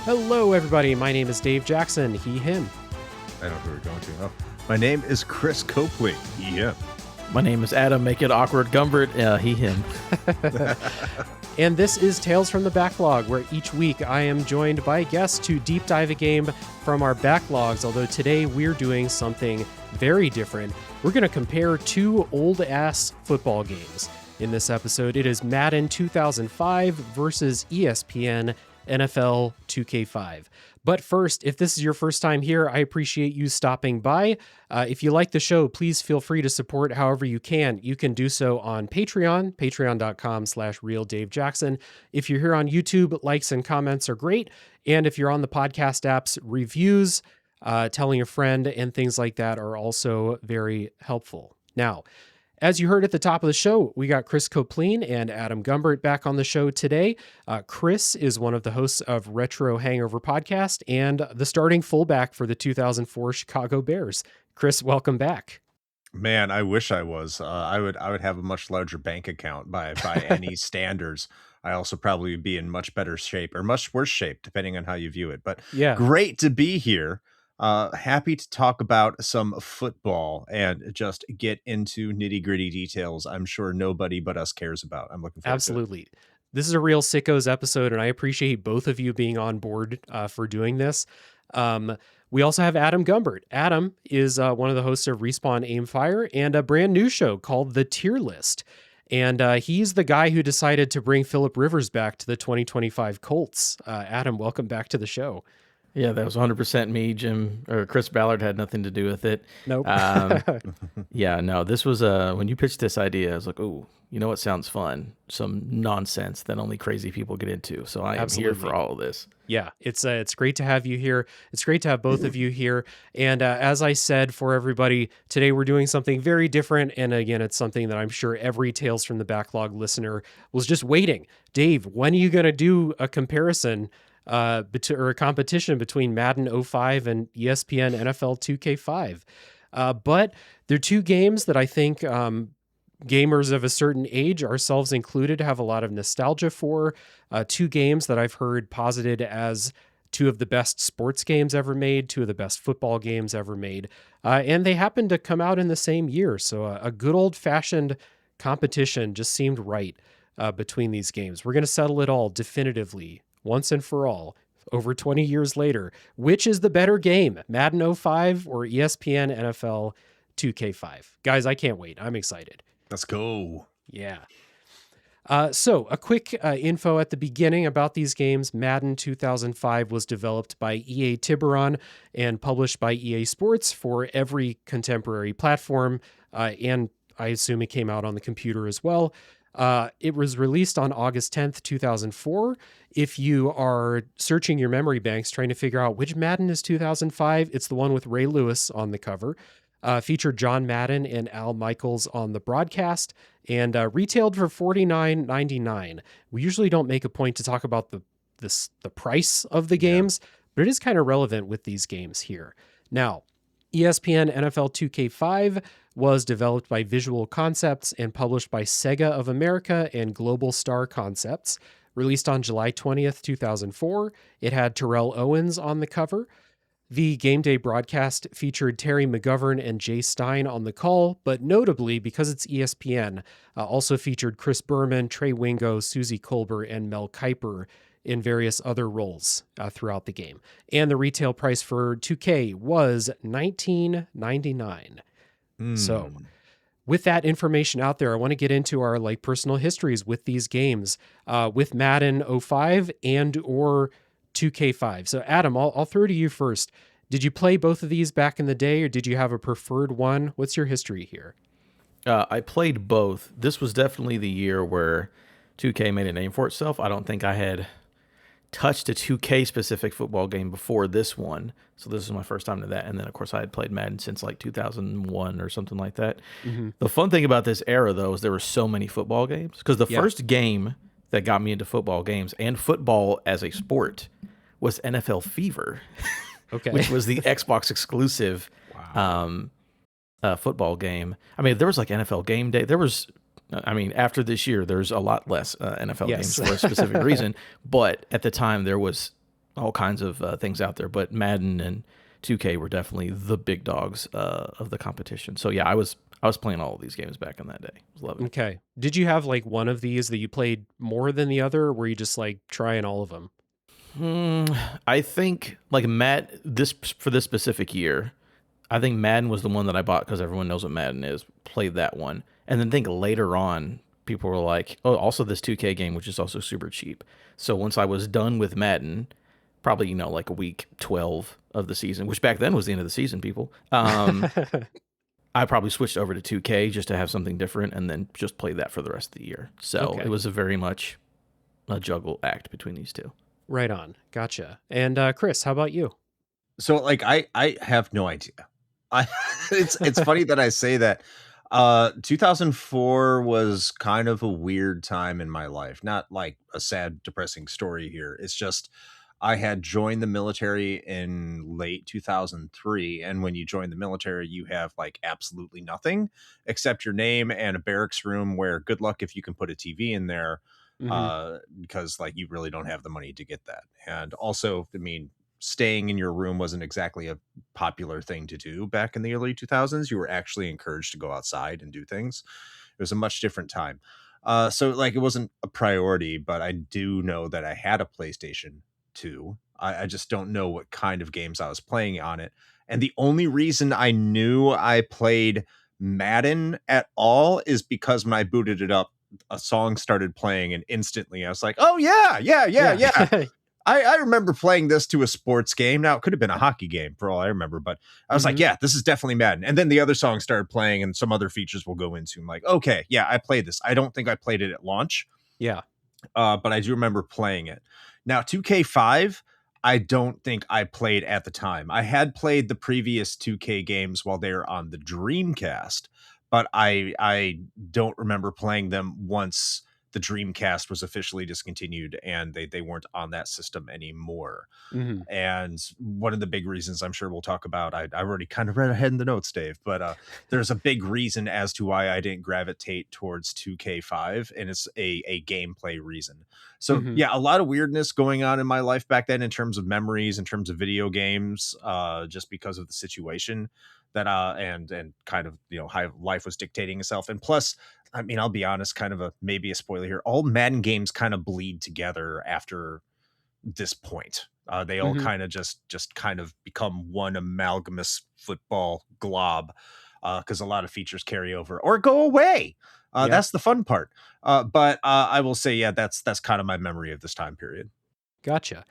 Hello, everybody. My name is Dave Jackson. He, him. I don't know who we're going to. Oh, my name is Chris Coplien. He, him. My name is Adam. Make it awkward. Gumbert. He, him. And this is Tales from the Backlog, where each week I am joined by guests to deep dive a game from our backlogs. Although today we're doing something very different. We're going to compare two old-ass football games. In this episode, it is Madden 2005 versus ESPN NFL 2K5. But first, if this is your first time here, I appreciate you stopping by. If you like the show, please feel free to support however you can. You can do so on Patreon, patreon.com/realdavejackson. If you're here on YouTube, likes and comments are great. And if you're on the podcast apps, reviews, telling a friend, and things like that are also very helpful. Now, as you heard at the top of the show, we got Chris Coplien and Adam Gumbert back on the show today. Chris is one of the hosts of Retro Hangover podcast and the starting fullback for the 2004 Chicago Bears. Chris, welcome back. Man, I wish I was. I would have a much larger bank account by any standards. I also probably would be in much better shape or much worse shape, depending on how you view it. But yeah, great to be here. Happy to talk about some football and just get into nitty-gritty details I'm sure nobody but us cares about. I'm looking forward Absolutely. to it. This is a real sickos episode, and I appreciate both of you being on board for doing this. We also have Adam Gumbert. Adam is one of the hosts of Respawn Aimfire and a brand new show called The Tier List. And he's the guy who decided to bring Phillip Rivers back to the 2025 Colts. Adam, welcome back to the show. Yeah, that was 100% me. Jim or Chris Ballard had nothing to do with it. Nope. Yeah, no, this was when you pitched this idea, I was like, oh, you know what sounds fun? Some nonsense that only crazy people get into. So I am here for all of this. Yeah, it's great to have you here. It's great to have both of you here. And as I said for everybody, today we're doing something very different. And again, it's something that I'm sure every Tales from the Backlog listener was just waiting. Dave, when are you going to do a comparison or a competition between Madden 05 and ESPN NFL 2K5? But they're two games that I think gamers of a certain age, ourselves included, have a lot of nostalgia for. Two games that I've heard posited as two of the best sports games ever made, two of the best football games ever made. And they happened to come out in the same year. So a good old-fashioned competition just seemed right between these games. We're going to settle it all definitively, once and for all, over 20 years later. Which is the better game, Madden 05 or ESPN NFL 2K5? Guys, I can't wait. I'm excited. Let's go. Yeah. So a quick info at the beginning about these games. Madden 2005 was developed by EA Tiburon and published by EA Sports for every contemporary platform. And I assume it came out on the computer as well. It was released on August 10th, 2004. If you are searching your memory banks trying to figure out which Madden is 2005, it's the one with Ray Lewis on the cover. Featured John Madden and Al Michaels on the broadcast, and retailed for $49.99. We usually don't make a point to talk about the price of the games, but it is kind of relevant with these games here. Now, ESPN NFL 2K5 was developed by Visual Concepts and published by Sega of America and Global Star Concepts. Released on July 20th, 2004. It had Terrell Owens on the cover. The Gameday broadcast featured Terry McGovern and Jay Stein on the call, but notably, because it's ESPN, also featured Chris Berman, Trey Wingo, Susie Colbert, and Mel Kiper in various other roles throughout the game. And the retail price for 2K was $19.99. So, with that information out there, I want to get into our personal histories with these games, with Madden 05 and or 2K5. So Adam, I'll throw to you first. Did you play both of these back in the day, or did you have a preferred one? What's your history here? I played both. This was definitely the year where 2K made a name for itself. I don't think I had touched a 2K specific football game before this one. So this is my first time to that. And then of course I had played Madden since 2001 or something like that. Mm-hmm. The fun thing about this era though, is there were so many football games, because the first game that got me into football games and football as a sport was NFL Fever, which was the Xbox exclusive football game. I mean, there was NFL Gameday. There was, after this year, there's a lot less NFL games for a specific reason. But at the time, there was all kinds of things out there, but Madden and 2K were definitely the big dogs of the competition. So yeah, I was playing all of these games back in that day. I was loving it. Okay. Did you have like one of these that you played more than the other, or were you just like trying all of them? I think like for this specific year, I think Madden was the one that I bought because everyone knows what Madden is. Played that one, and then think later on, people were like, "Oh, also this 2K game, which is also super cheap." So once I was done with Madden, probably like a week 12 of the season, which back then was the end of the season, people. I probably switched over to 2K just to have something different, and then just played that for the rest of the year. So It was a very much a juggle act between these two. Right on. Gotcha. And Chris, how about you? So like I have no idea. It's funny that I say that. 2004 was kind of a weird time in my life. Not like a sad, depressing story here. It's just I had joined the military in late 2003, and when you join the military, you have like absolutely nothing except your name and a barracks room where good luck if you can put a TV in there, because like you really don't have the money to get that. And also, I mean, staying in your room wasn't exactly a popular thing to do back in the early 2000s. You were actually encouraged to go outside and do things. It was a much different time. So like it wasn't a priority, but I do know that I had a PlayStation 2. I just don't know what kind of games I was playing on it. And the only reason I knew I played Madden at all is because when I booted it up, a song started playing, and instantly I was like, oh yeah. I remember playing this to a sports game. Now, it could have been a hockey game for all I remember, but I was like, yeah, this is definitely Madden. And then the other songs started playing and some other features we'll go into. I'm like, okay, yeah, I played this. I don't think I played it at launch. Yeah. But I do remember playing it. Now, 2K5, I don't think I played at the time. I had played the previous 2K games while they were on the Dreamcast, but I don't remember playing them once the Dreamcast was officially discontinued and they weren't on that system anymore. And one of the big reasons, I'm sure we'll talk about, I've already kind of read ahead in the notes, Dave, but there's a big reason as to why I didn't gravitate towards 2K5, and it's a gameplay reason. So yeah, a lot of weirdness going on in my life back then in terms of memories, in terms of video games, just because of the situation that and kind of how life was dictating itself. And plus, I mean, I'll be honest, kind of maybe a spoiler here, all Madden games kind of bleed together after this point. They all kind of just kind of become one amalgamous football glob, because a lot of features carry over or go away. That's the fun part. But I will say, yeah, that's kind of my memory of this time period. Gotcha.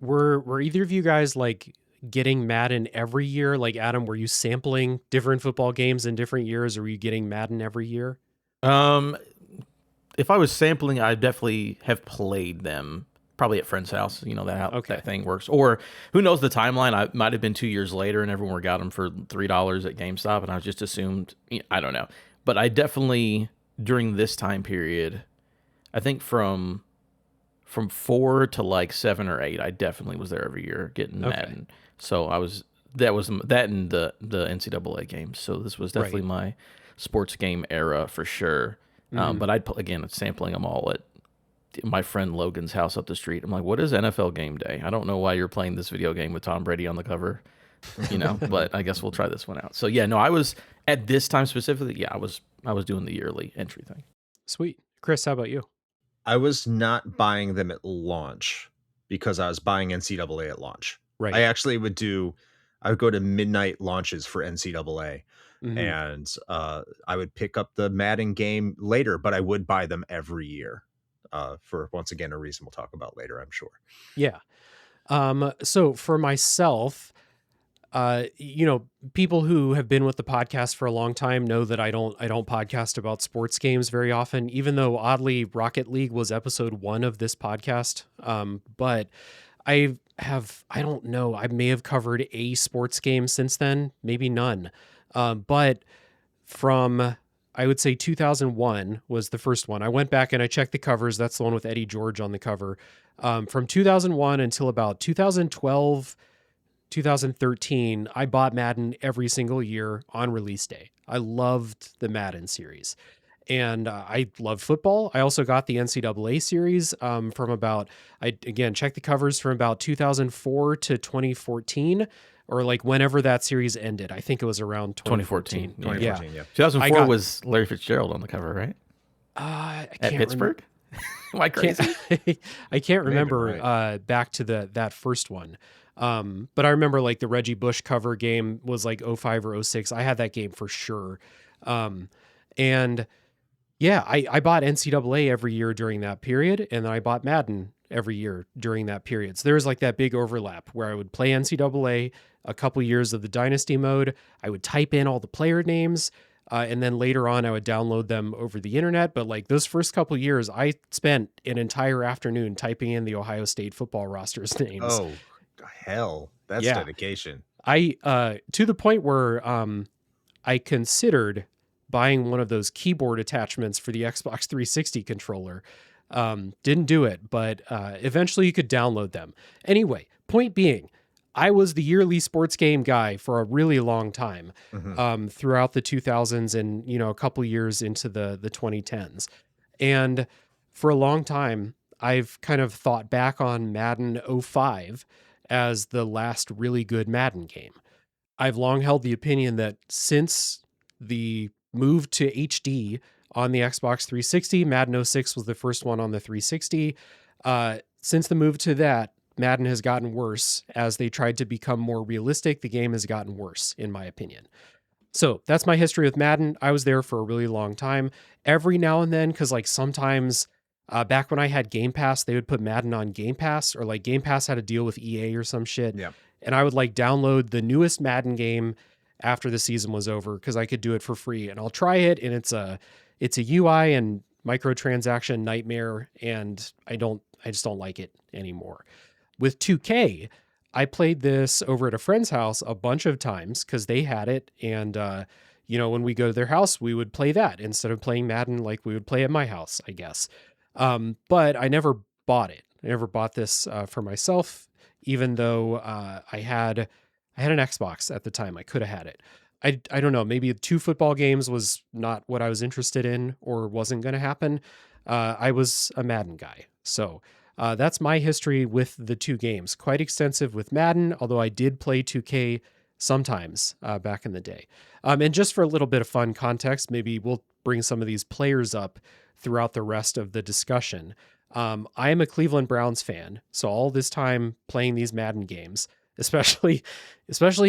Were either of you guys like getting Madden every year? Like Adam, were you sampling different football games in different years, or were you getting Madden every year? If I was sampling, I definitely have played them probably at friend's house. You know that thing works. Or who knows the timeline? I might have been 2 years later, and everyone got them for $3 at GameStop, and I just assumed. I don't know, but I definitely during this time period, I think from 4 to like 7 or 8, I definitely was there every year getting Madden. So that and the NCAA games. So this was definitely my sports game era for sure. But again, sampling them all at my friend Logan's house up the street. I'm like, what is NFL Game Day? I don't know why you're playing this video game with Tom Brady on the cover, but I guess we'll try this one out. So yeah, no, I was at this time specifically. Yeah, I was doing the yearly entry thing. Sweet. Chris, how about you? I was not buying them at launch because I was buying NCAA at launch. Right. I actually would go to midnight launches for NCAA, and I would pick up the Madden game later, but I would buy them every year, for once again a reason we'll talk about later, I'm sure. Yeah. So for myself, people who have been with the podcast for a long time know that I don't podcast about sports games very often, even though oddly Rocket League was episode 1 of this podcast. But I don't know, I may have covered a sports game since then, maybe none. But from, I would say 2001 was the first one. I went back and I checked the covers. That's the one with Eddie George on the cover. From 2001 until about 2012, 2013, I bought Madden every single year on release day. I loved the Madden series. And I love football. I also got the NCAA series from about, again, check the covers from about 2004 to 2014, or like whenever that series ended. I think it was around 2014. 2014, yeah. 2004 was Larry Fitzgerald on the cover, right? I At can't Pittsburgh? Am I crazy? I can't remember back to that first one. But I remember like the Reggie Bush cover game was like 05 or 06. I had that game for sure. And yeah, I bought NCAA every year during that period, and then I bought Madden every year during that period. So there was like that big overlap where I would play NCAA a couple years of the Dynasty mode. I would type in all the player names, and then later on I would download them over the internet. But like those first couple years, I spent an entire afternoon typing in the Ohio State football rosters names. Oh, hell, that's dedication. I to the point where I considered buying one of those keyboard attachments for the Xbox 360 controller. Didn't do it, but eventually you could download them. Anyway, point being, I was the yearly sports game guy for a really long time, throughout the 2000s and, a couple years into the 2010s. And for a long time, I've kind of thought back on Madden 05 as the last really good Madden game. I've long held the opinion that since the move to HD on the Xbox 360, Madden 06 was the first one on the 360. Since the move to that, Madden has gotten worse as they tried to become more realistic. The game has gotten worse, in my opinion. So that's my history with Madden. I was there for a really long time. Every now and then, because like sometimes back when I had Game Pass, they would put Madden on Game Pass, or like Game Pass had a deal with EA or some shit. Yeah. And I would like download the newest Madden game after the season was over because I could do it for free. And I'll try it, and it's a UI and microtransaction nightmare, and I just don't like it anymore. With 2K, I played this over at a friend's house a bunch of times because they had it. And, when we go to their house, we would play that instead of playing Madden like we would play at my house, I guess. But I never bought it. I never bought this for myself, even though I had an Xbox at the time. I could have had it. I don't know, maybe 2 football games was not what I was interested in or wasn't going to happen. I was a Madden guy. So that's my history with the 2 games. Quite extensive with Madden, although I did play 2K sometimes back in the day. And just for a little bit of fun context, maybe we'll bring some of these players up throughout the rest of the discussion. I am a Cleveland Browns fan, so all this time playing these Madden games, especially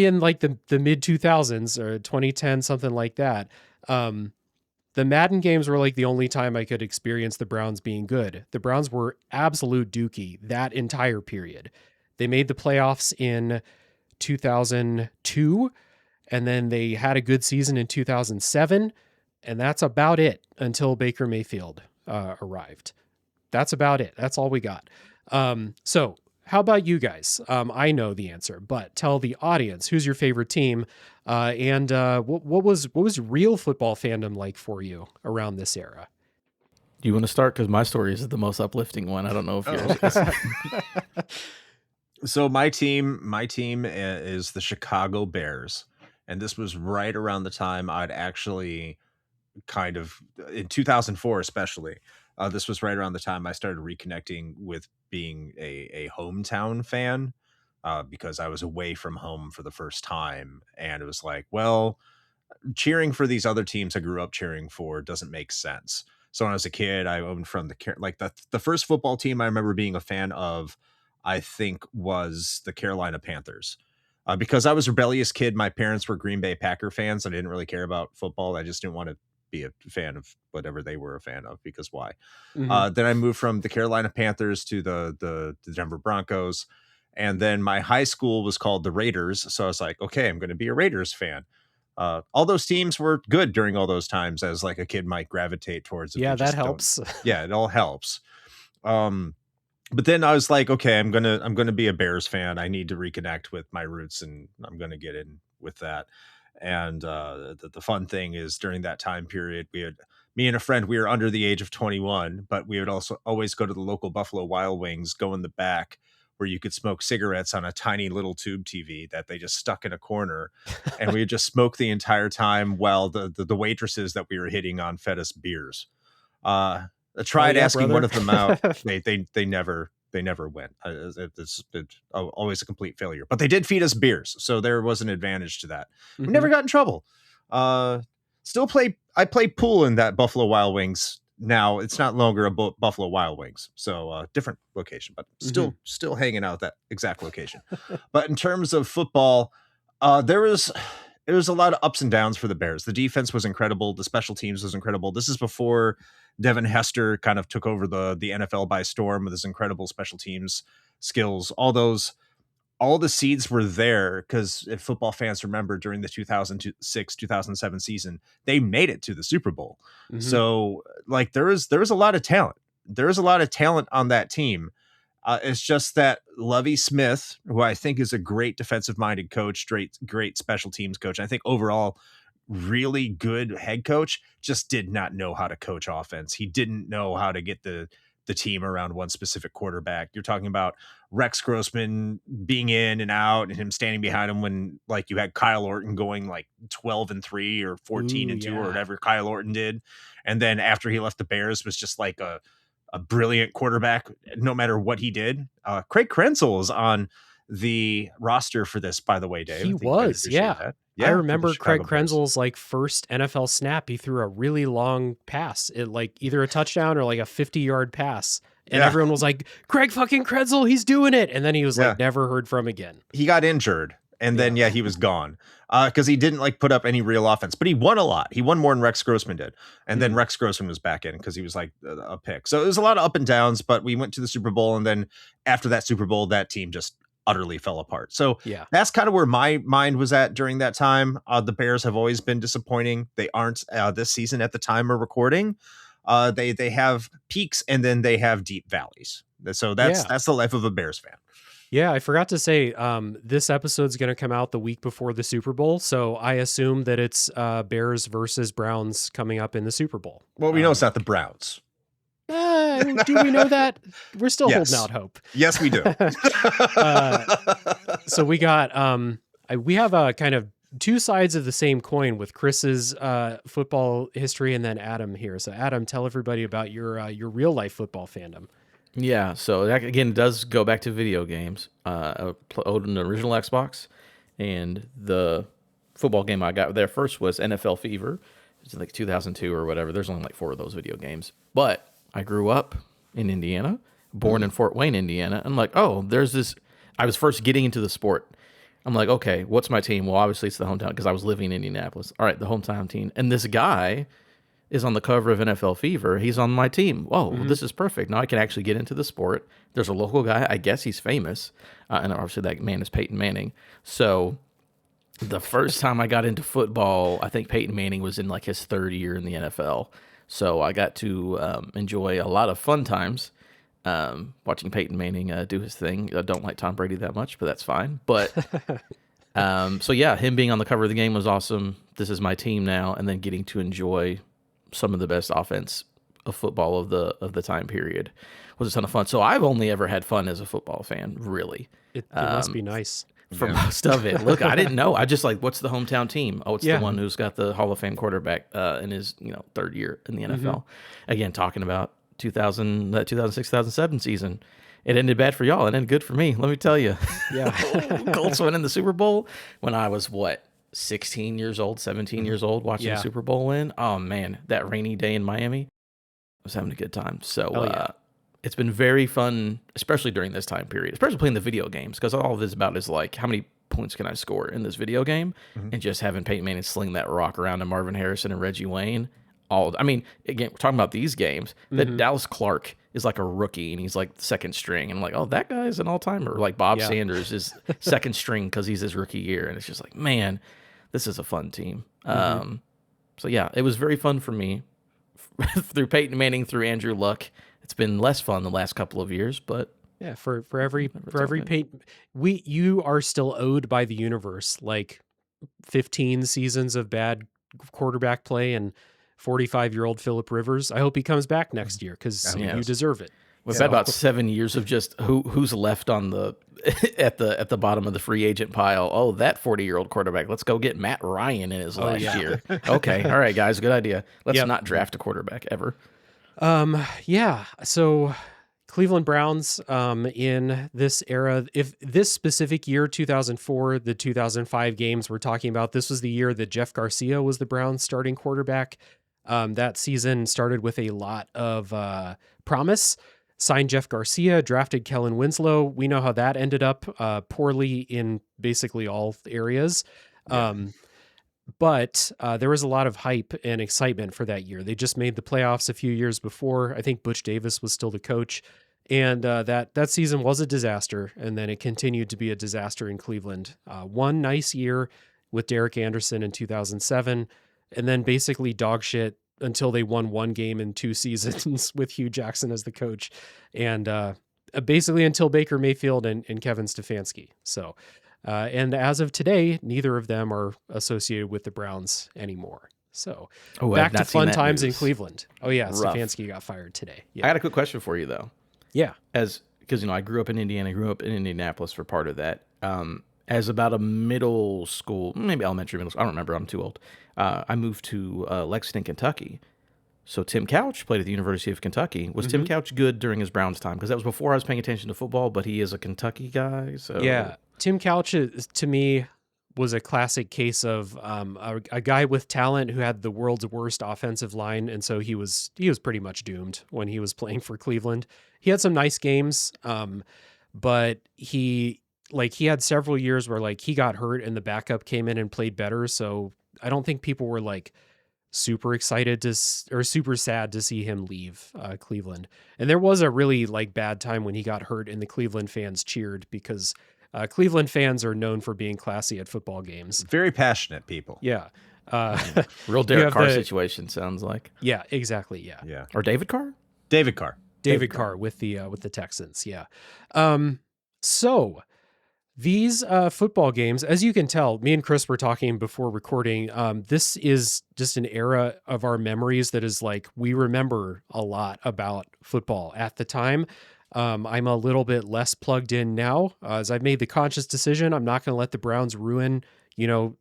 in like the mid 2000s or 2010, something like that. The Madden games were like the only time I could experience the Browns being good. The Browns were absolute dookie that entire period. They made the playoffs in 2002, and then they had a good season in 2007, and that's about it until Baker Mayfield arrived. That's about it. That's all we got. So how about you guys? I know the answer, but tell the audience who's your favorite team, and what was real football fandom like for you around this era? Do you want to start? Because my story is the most uplifting one. I don't know if yours. So my team is the Chicago Bears, and this was right around the time I'd actually kind of in 2004, especially. This was right around the time I started reconnecting with being a hometown fan, because I was away from home for the first time. And it was like, well, cheering for these other teams I grew up cheering for doesn't make sense. So when I was a kid, I owned from the first football team I remember being a fan of, I think, was the Carolina Panthers. Because I was a rebellious kid, my parents were Green Bay Packer fans. I didn't really care about football. I just didn't want to be a fan of whatever they were a fan of, because why? Then I moved from the Carolina Panthers to the Denver Broncos, and then my high school was called the Raiders, so I was like, okay, I'm going to be a Raiders fan. All those teams were good during all those times, as like a kid might gravitate towards it. Yeah, that helps. Yeah, it all helps. But then I was like, okay, I'm gonna be a Bears fan. I need to reconnect with my roots, and I'm gonna get in with that. And the fun thing is, during that time period, me and a friend, we were under the age of 21, but we would also always go to the local Buffalo Wild Wings, go in the back where you could smoke cigarettes on a tiny little tube TV that they just stuck in a corner, and we would just smoke the entire time while the waitresses that we were hitting on fed us beers. I tried asking one of them out. They never went. It's always a complete failure. But they did feed us beers, so there was an advantage to that. We never got in trouble. I play pool in that Buffalo Wild Wings. Now it's not longer a Buffalo Wild Wings, so different location, but still hanging out at that exact location. But in terms of football, there was a lot of ups and downs for the Bears. The defense was incredible. The special teams was incredible. This is before Devin Hester kind of took over the NFL by storm with his incredible special teams skills. All the seeds were there because if football fans remember, during the 2006-2007 season, they made it to the Super Bowl. So like there was a lot of talent. There was a lot of talent on that team. It's just that Lovie Smith, who I think is a great defensive minded coach, great special teams coach, I think overall really good head coach, just did not know how to coach offense. He didn't know how to get the team around one specific quarterback. You're talking about Rex Grossman being in and out and him standing behind him when like you had Kyle Orton going like 12-3 or 14-2 or whatever Kyle Orton did. And then after he left the Bears was just like a brilliant quarterback, no matter what he did. Craig Krenzel is on the roster for this, by the way, Dave. He was, yeah. I remember Craig Krenzel's like first NFL snap. He threw a really long pass, it like either a touchdown or like a 50-yard pass. And everyone was like, Craig fucking Krenzel, he's doing it. And then he was like never heard from again. He got injured. And then, he was gone because he didn't like put up any real offense, but he won a lot. He won more than Rex Grossman did. And then Rex Grossman was back in because he was like a pick. So it was a lot of up and downs, but we went to the Super Bowl. And then after that Super Bowl, that team just utterly fell apart. So that's kind of where my mind was at during that time. The Bears have always been disappointing. They aren't this season at the time of recording. They have peaks and then they have deep valleys. So that's the life of a Bears fan. Yeah, I forgot to say, this episode's going to come out the week before the Super Bowl, so I assume that it's Bears versus Browns coming up in the Super Bowl. Well, we know it's not the Browns. Do we know that? We're still holding out hope. Yes, we do. So we got, we have a kind of two sides of the same coin with Chris's football history and then Adam here. So Adam, tell everybody about your real life football fandom. Yeah, so that, again, does go own video games. I owned an original Xbox, and the football game I got there first was NFL Fever. It's like 2002 or whatever. There's only like 4 of those video games. But I grew up in Indiana, born in Fort Wayne, Indiana. I'm like, oh, there's this. I was first getting into the sport. I'm like, okay, what's my team? Well, obviously it's the hometown because I was living in Indianapolis. All right, the hometown team. And this guy is on the cover of NFL Fever. He's on my team. Whoa, this is perfect. Now I can actually get into the sport. There's a local guy. I guess he's famous. And obviously that man is Peyton Manning. So the first time I got into football, I think Peyton Manning was in like his 3rd year in the NFL. So I got to enjoy a lot of fun times watching Peyton Manning do his thing. I don't like Tom Brady that much, but that's fine. But so yeah, him being on the cover of the game was awesome. This is my team now. And then getting to enjoy some of the best offense of football of the time period was a ton of fun. So I've only ever had fun as a football fan, really. It must be nice. For most of it. Look, I didn't know. I just like, what's the hometown team? Oh, it's the one who's got the Hall of Fame quarterback in his 3rd year in the NFL. Again, talking about 2006-2007 season. It ended bad for y'all. It ended good for me. Let me tell you. Yeah. Colts winning the Super Bowl when I was 16 years old, 17 years old, watching the Super Bowl win. Oh man, that rainy day in Miami, I was having a good time. So it's been very fun, especially during this time period, especially playing the video games, because all of this about is like, how many points can I score in this video game? And just having Peyton Manning sling that rock around to Marvin Harrison and Reggie Wayne. Again, we're talking about these games, that Dallas Clark is like a rookie and he's like 2nd string. And I'm like, oh, that guy's an all-timer. Like Bob Sanders is 2nd string because he's his rookie year. And it's just like, man, this is a fun team. So yeah, it was very fun for me through Peyton Manning, through Andrew Luck. It's been less fun the last couple of years, but yeah, for every Peyton, you are still owed by the universe like 15 seasons of bad quarterback play and 45-year-old Phillip Rivers. I hope he comes back next year because you deserve it. We've got about 7 years of just who's left on the at the bottom of the free agent pile. Oh, that 40-year-old quarterback. Let's go get Matt Ryan in his last year. Okay, all right, guys, good idea. Let's not draft a quarterback ever. So Cleveland Browns in this era, if this specific year, 2004, the 2005 games we're talking about, this was the year that Jeff Garcia was the Browns starting quarterback. That season started with a lot of promise. Signed Jeff Garcia, drafted Kellen Winslow. We know how that ended up, poorly in basically all areas. But there was a lot of hype and excitement for that year. They just made the playoffs a few years before. I think Butch Davis was still the coach. And that season was a disaster. And then it continued to be a disaster in Cleveland. One nice year with Derek Anderson in 2007. And then basically dog shit until they won one game in 2 seasons with Hugh Jackson as the coach. And basically until Baker Mayfield and Kevin Stefanski. So, and as of today, neither of them are associated with the Browns anymore. So back to fun times in Cleveland. Oh yeah, Stefanski got fired today. Yeah. I got a quick question for you though. Yeah. Because I grew up in Indiana, grew up in Indianapolis for part of that. As about a middle school, maybe elementary, middle school, I don't remember, I'm too old. I moved to Lexington, Kentucky. So Tim Couch played at the University of Kentucky. Was Tim Couch good during his Browns time? Because that was before I was paying attention to football, but he is a Kentucky guy. So yeah, Tim Couch, to me, was a classic case of a guy with talent who had the world's worst offensive line, and so he was pretty much doomed when he was playing for Cleveland. He had some nice games, but he had several years where he got hurt and the backup came in and played better. So I don't think people were super excited or super sad to see him leave Cleveland. And there was a really bad time when he got hurt and the Cleveland fans cheered because Cleveland fans are known for being classy at football games. Very passionate people. Yeah. Real Derek Carr situation sounds like. Yeah, exactly. Yeah. Yeah. Or David Carr? David Carr with the Texans. Yeah. So these football games, as you can tell, me and Chris were talking before recording. This is just an era of our memories that is we remember a lot about football at the time. I'm a little bit less plugged in now, as I've made the conscious decision. I'm not going to let the Browns ruin,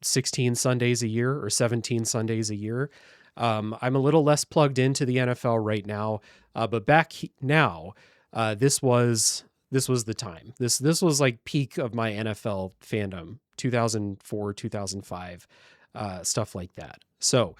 16 Sundays a year or 17 Sundays a year. I'm a little less plugged into the NFL right now, but back now, this was the time. This was peak of my NFL fandom, 2004, 2005, stuff like that. So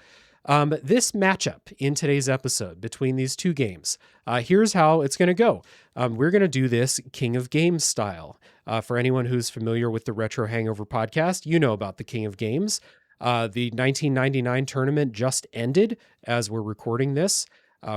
this matchup in today's episode between these two games, here's how it's going to go. We're going to do this King of Games style. For anyone who's familiar with the Retro Hangover podcast, you know about the King of Games. The 1999 tournament just ended as we're recording this.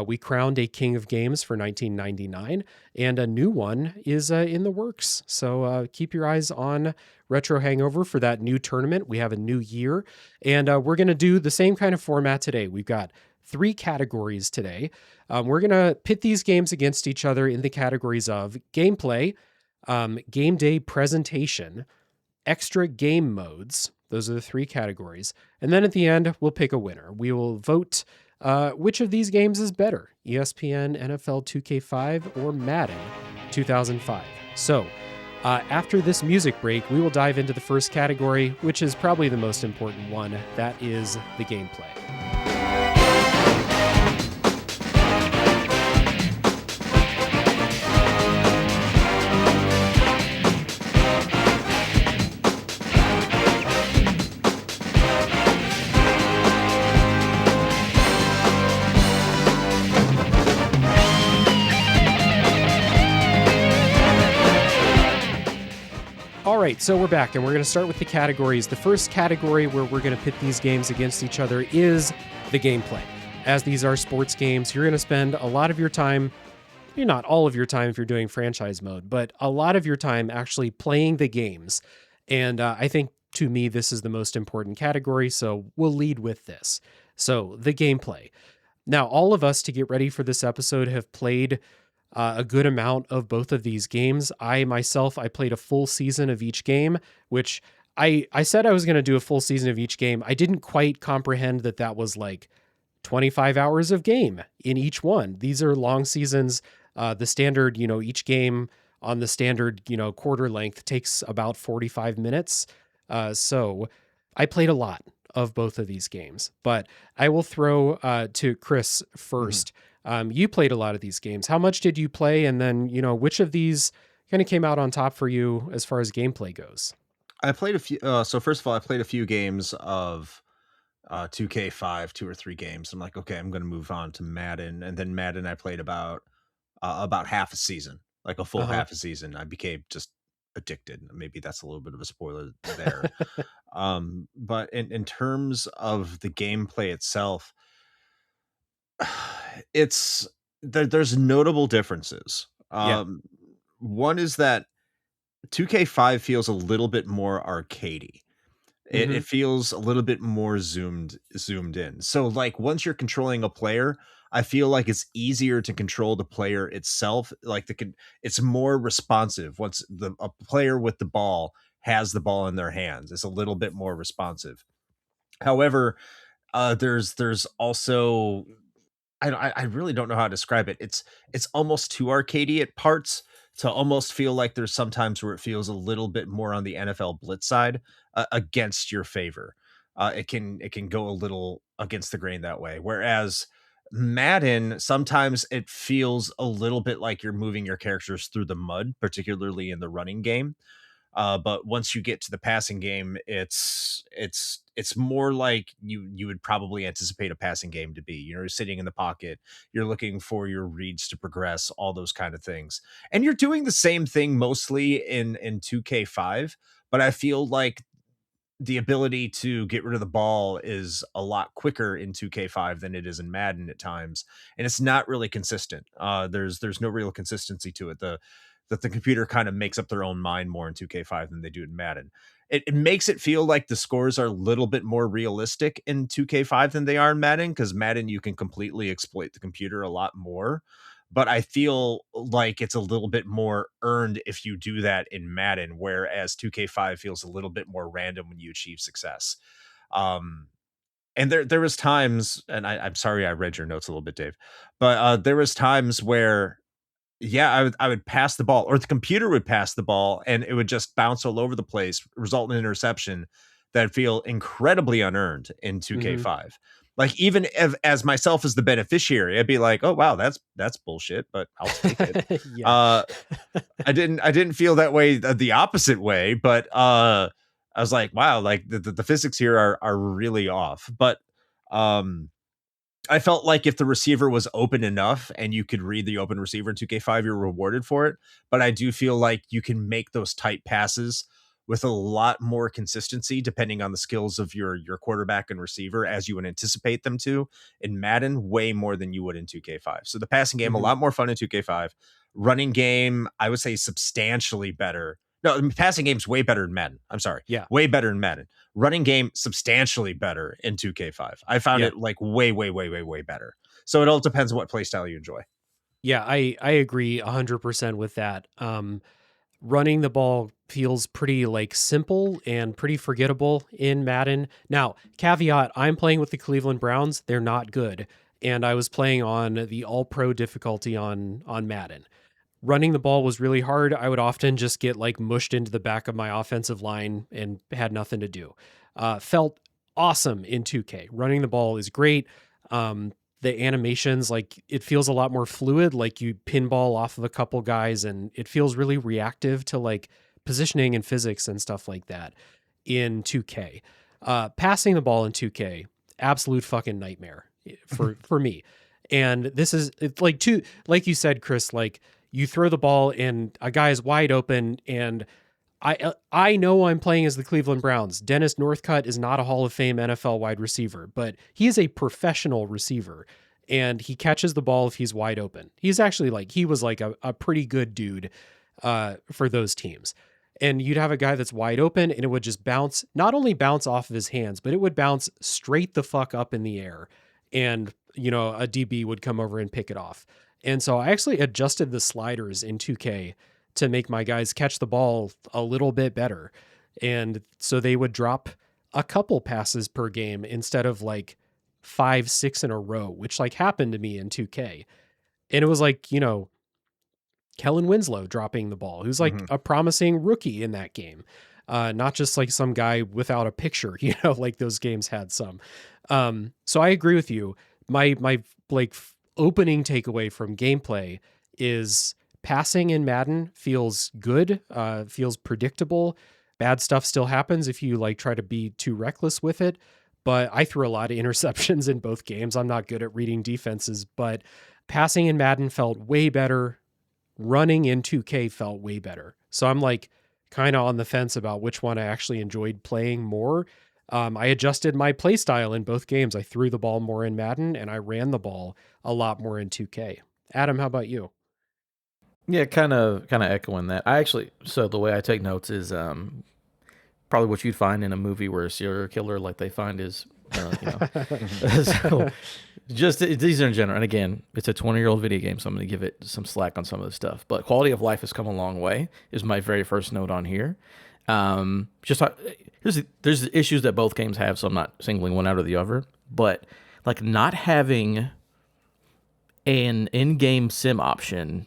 We crowned a King of Games for 1999, and a new one is in the works. So keep your eyes on Retro Hangover for that new tournament. We have a new year, and we're going to do the same kind of format today. We've got 3 categories today. We're going to pit these games against each other in the categories of gameplay, game day presentation, extra game modes. Those are the 3 categories. And then at the end, we'll pick a winner. We will vote which of these games is better, ESPN NFL 2K5 or Madden 2005. So after this music break, we will dive into the first category, which is probably the most important one. That is the gameplay. All right, so we're back, and we're going to start with the categories. The first category where we're going to pit these games against each other is the gameplay. As these are sports games, you're going to spend a lot of your time, not all of your time if you're doing franchise mode, but a lot of your time actually playing the games. And I think, to me, this is the most important category, so we'll lead with this. So, the gameplay. Now, all of us, to get ready for this episode, have played a good amount of both of these games. I played a full season of each game, which I said I was going to do a full season of each game. I didn't quite comprehend that was 25 hours of game in each one. These are long seasons. The standard, each game on the standard, quarter length takes about 45 minutes. So I played a lot of both of these games, but I will throw to Chris first. You played a lot of these games. How much did you play? And then, which of these kind of came out on top for you as far as gameplay goes? I played a few. So first of all, I played a few games of 2K5, 2 or 3 games. I'm like, okay, I'm going to move on to Madden, and then Madden I played about half a season, like a full half a season. I became just addicted. Maybe that's a little bit of a spoiler there. But in terms of the gameplay itself, there's notable differences. One is that 2K5 feels a little bit more arcadey. It feels a little bit more zoomed in. So like once you're controlling a player, I feel like it's easier to control the player itself. Like it's more responsive once a player with the ball has the ball in their hands. It's a little bit more responsive. However, there's also I really don't know how to describe it. It's almost too arcadey at parts to almost feel like there's sometimes where it feels a little bit more on the NFL blitz side against your favor. It can go a little against the grain that way. Whereas Madden, sometimes it feels a little bit like you're moving your characters through the mud, particularly in the running game. But once you get to the passing game, it's more like you would probably anticipate a passing game to be. You're sitting in the pocket, you're looking for your reads to progress, all those kind of things, and you're doing the same thing mostly in 2K5. But I feel like the ability to get rid of the ball is a lot quicker in 2K5 than it is in Madden at times, and it's not really consistent. There's no real consistency to it. The computer kind of makes up their own mind more in 2K5 than they do in Madden. It makes it feel like the scores are a little bit more realistic in 2K5 than they are in Madden, because Madden you can completely exploit the computer a lot more. But I feel like it's a little bit more earned if you do that in Madden, whereas 2K5 feels a little bit more random when you achieve success. And there was times, and I'm sorry I read your notes a little bit, Dave, but there was times where I would pass the ball, or the computer would pass the ball, and it would just bounce all over the place, result in an interception that feel incredibly unearned in 2K5. Like even as myself as the beneficiary, I'd be like, "Oh wow, that's bullshit," but I'll take it. I didn't feel that way the opposite way, but I was like, "Wow, like the physics here are really off." But I felt like if the receiver was open enough and you could read the open receiver in 2K5, you're rewarded for it. But I do feel like you can make those tight passes with a lot more consistency depending on the skills of your quarterback and receiver, as you would anticipate them to in Madden, way more than you would in 2K5. So the passing game, a lot more fun in 2K5. Running game, I would say substantially better. No, the passing game's way better in Madden. I'm sorry. Yeah. Way better in Madden. Running game, substantially better in 2K5. I found it like way better. So it all depends on what playstyle you enjoy. Yeah, I agree 100% with that. Running the ball feels pretty like simple and pretty forgettable in Madden. Now, caveat, I'm playing with the Cleveland Browns. They're not good. And I was playing on the all pro difficulty on Madden. Running the ball was really hard. I would often just get like mushed into the back of my offensive line and had nothing to do. Felt awesome in 2K. Running the ball is great. The animations, like it feels a lot more fluid, like you pinball off of a couple guys, and it feels really reactive to like positioning and physics and stuff like that in 2K. Passing the ball in 2K, absolute fucking nightmare for me. And this is like like you said, Chris, like you throw the ball and a guy is wide open, and I know I'm playing as the Cleveland Browns. Dennis Northcutt is not a Hall of Fame NFL wide receiver, but he is a professional receiver, and he catches the ball if he's wide open. He's actually like, he was like a pretty good dude for those teams. And you'd have a guy that's wide open, and it would just bounce, not only bounce off of his hands, but it would bounce straight the fuck up in the air. And, a DB would come over and pick it off. And so I actually adjusted the sliders in 2K to make my guys catch the ball a little bit better. And so they would drop a couple passes per game instead of like 5, 6 in a row, which like happened to me in 2K. And it was like, Kellen Winslow dropping the ball, who's like a promising rookie in that game. Not just like some guy without a picture, like those games had some. So I agree with you. My like opening takeaway from gameplay is passing in Madden feels good, feels predictable. Bad stuff still happens if you like try to be too reckless with it. But I threw a lot of interceptions in both games. I'm not good at reading defenses, but passing in Madden felt way better. Running in 2K felt way better. So I'm like kind of on the fence about which one I actually enjoyed playing more. I adjusted my play style in both games. I threw the ball more in Madden and I ran the ball a lot more in 2K. Adam, how about you? Yeah, kind of echoing that. So the way I take notes is probably what you'd find in a movie where a serial killer, like they find is, so just these are in general. And again, it's a 20-year-old video game, so I'm going to give it some slack on some of the stuff. But quality of life has come a long way. Is my very first note on here. There's issues that both games have, so I'm not singling one out or the other. But like not having an in-game sim option,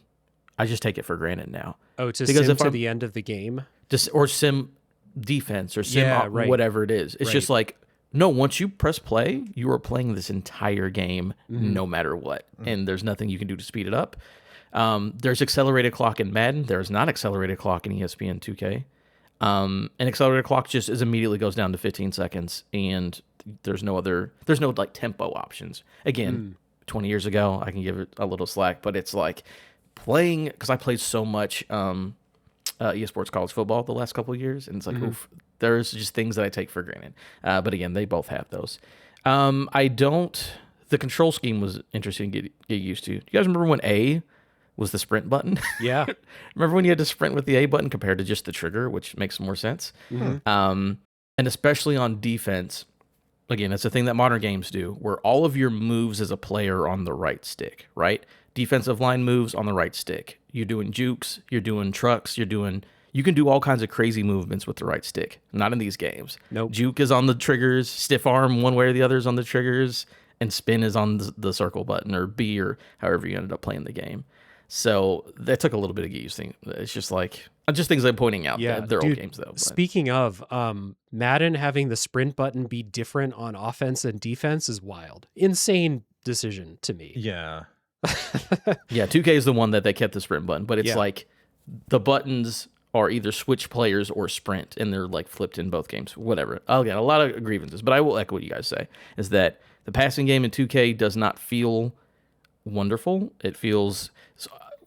I just take it for granted now. Oh, to sim to the end of the game? Or sim defense or sim whatever it is. It's just like, no, once you press play, you are playing this entire game no matter what. And there's nothing you can do to speed it up. There's accelerated clock in Madden. There's not accelerated clock in ESPN 2K. And accelerated clock just immediately goes down to 15 seconds, and there's no like tempo options. Again, 20 years ago, I can give it a little slack, but it's like playing, because I played so much eSports college football the last couple of years, and it's like, oof, there's just things that I take for granted. But again, they both have those. The control scheme was interesting to get used to. Do you guys remember when A was the sprint button? Yeah. Remember when you had to sprint with the A button compared to just the trigger, which makes more sense? And especially on defense, again, it's a thing that modern games do, where all of your moves as a player are on the right stick, right? Defensive line moves on the right stick. You're doing jukes, you're doing trucks, you can do all kinds of crazy movements with the right stick. Not in these games. Nope. Juke is on the triggers, stiff arm one way or the other is on the triggers, and spin is on the circle button, or B, or however you ended up playing the game. So that took a little bit of get used to. It's just like, just things I'm pointing out. Yeah, they're old games though. But. Speaking of, Madden having the sprint button be different on offense and defense is wild. Insane decision to me. Yeah. Yeah, 2K is the one that they kept the sprint button, but it's like the buttons are either switch players or sprint, and they're like flipped in both games. Whatever. Again, a lot of grievances, but I will echo what you guys say, is that the passing game in 2K does not feel wonderful. It feels...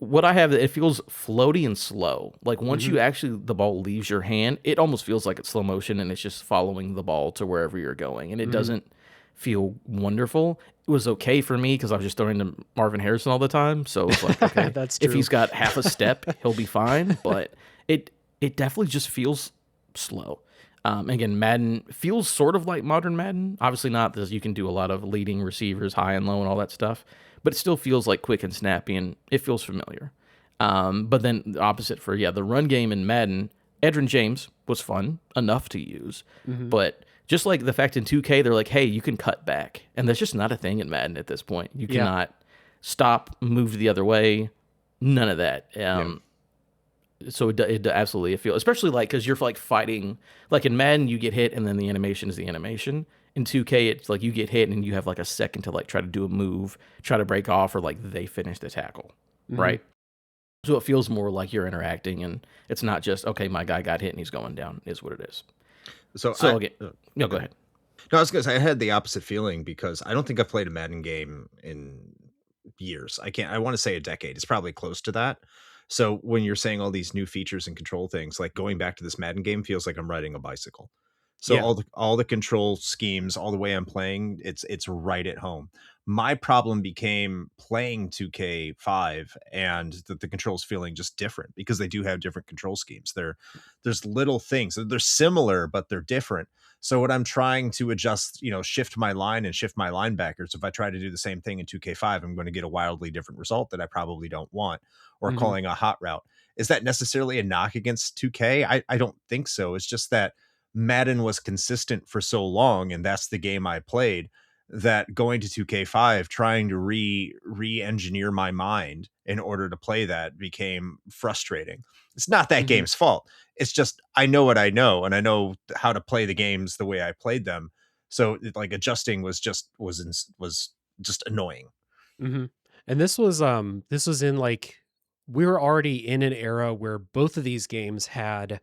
it feels floaty and slow. Like once the ball leaves your hand, it almost feels like it's slow motion and it's just following the ball to wherever you're going. And it doesn't feel wonderful. It was okay for me because I was just throwing to Marvin Harrison all the time. So it was like, okay, that's true. If he's got half a step, he'll be fine. But it definitely just feels slow. Again, Madden feels sort of like modern Madden. Obviously not, because you can do a lot of leading receivers, high and low and all that stuff. But it still feels like quick and snappy, and it feels familiar. But then the opposite for, the run game in Madden, Edgerrin James was fun enough to use. But just like the fact in 2K, they're like, hey, you can cut back. And that's just not a thing in Madden at this point. You cannot stop, move the other way, none of that. So it absolutely, I feel, especially like, because you're like fighting, like in Madden, you get hit and then the animation is the animation. In 2K, it's like you get hit and you have like a second to like try to do a move, try to break off, or like they finish the tackle, right? So it feels more like you're interacting, and it's not just, okay, my guy got hit and he's going down, is what it is. So again, no, go ahead. No, I was going to say, I had the opposite feeling because I don't think I've played a Madden game in years. I want to say a decade. It's probably close to that. So when you're saying all these new features and control things, like going back to this Madden game feels like I'm riding a bicycle. So all the control schemes, all the way I'm playing, it's right at home. My problem became playing 2K5 and that the controls feeling just different because they do have different control schemes. There's little things. They're similar, but they're different. So when I'm trying to adjust, shift my line and shift my linebackers, if I try to do the same thing in 2K5, I'm going to get a wildly different result that I probably don't want, or calling a hot route. Is that necessarily a knock against 2K? I don't think so. It's just that Madden was consistent for so long, and that's the game I played. that going to 2K5, trying to re-engineer my mind in order to play that became frustrating. It's not that game's fault. It's just I know what I know, and I know how to play the games the way I played them. So like adjusting was just annoying. And this was in like, we were already in an era where both of these games had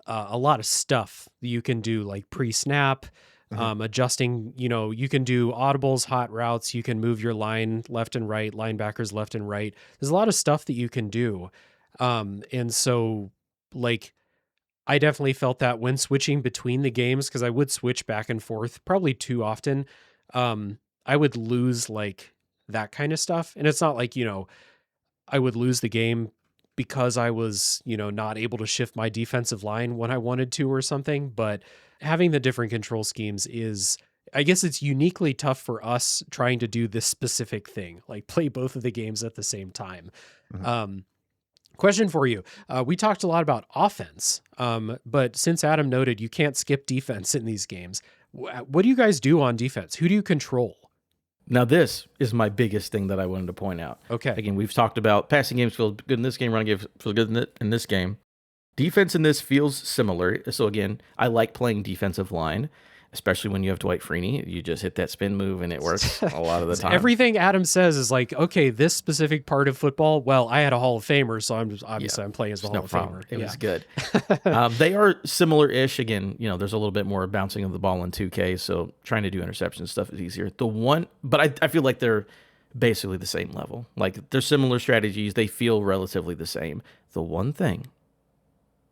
a lot of stuff that you can do, like pre-snap, adjusting, you can do audibles, hot routes, you can move your line left and right, linebackers left and right. There's a lot of stuff that you can do. And so like, I definitely felt that when switching between the games, because I would switch back and forth probably too often. I would lose like that kind of stuff. And it's not like, I would lose the game because I was, not able to shift my defensive line when I wanted to or something. But having the different control schemes is, I guess it's uniquely tough for us trying to do this specific thing, like play both of the games at the same time. Question for you. We talked a lot about offense, but since Adam noted you can't skip defense in these games, what do you guys do on defense? Who do you control? Now, this is my biggest thing that I wanted to point out. Okay. Again, we've talked about passing games feel good in this game, running games feel good in this game. Defense in this feels similar. So again, I like playing defensive line, especially when you have Dwight Freeney. You just hit that spin move and it works a lot of the time. Everything Adam says is like, okay, this specific part of football, well, I had a Hall of Famer, so I'm playing as the Hall of Famer. It was good. They are similar-ish. Again, there's a little bit more bouncing of the ball in 2K, so trying to do interception stuff is easier. But I feel like they're basically the same level. Like, they're similar strategies. They feel relatively the same. The one thing,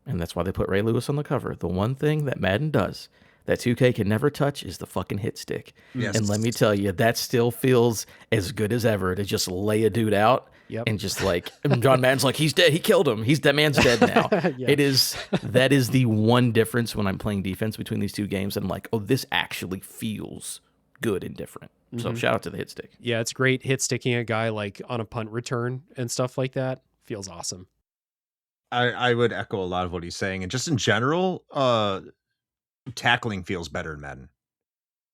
and that's why they put Ray Lewis on the cover, the one thing that Madden does that 2K can never touch is the fucking hit stick. Yes. And let me tell you, that still feels as good as ever to just lay a dude out and just like, John Madden's like, he's dead. He killed him. That man's dead now. That is the one difference when I'm playing defense between these two games. And I'm like, oh, this actually feels good and different. So shout out to the hit stick. Yeah, it's great hit sticking a guy like on a punt return and stuff like that. Feels awesome. I would echo a lot of what he's saying. And just in general, tackling feels better in Madden.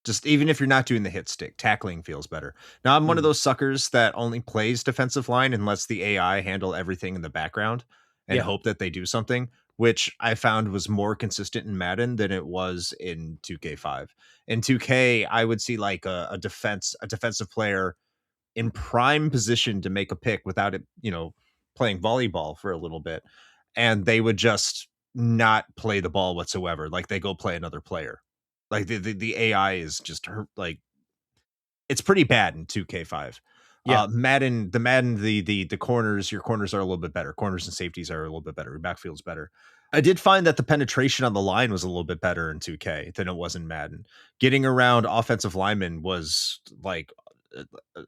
Just even if you're not doing the hit stick, tackling feels better. Now, I'm one of those suckers that only plays defensive line and lets the AI handle everything in the background and hope that they do something, which I found was more consistent in Madden than it was in 2K5. In 2K, I would see like a defensive player in prime position to make a pick without it, playing volleyball for a little bit, and they would just not play the ball whatsoever. Like they go play another player. Like the AI is just like, it's pretty bad in 2K5. Madden, the corners, your corners are a little bit better. Corners and safeties are a little bit better. Your backfield's better. I did find that the penetration on the line was a little bit better in 2K than it was in Madden. Getting around offensive linemen was like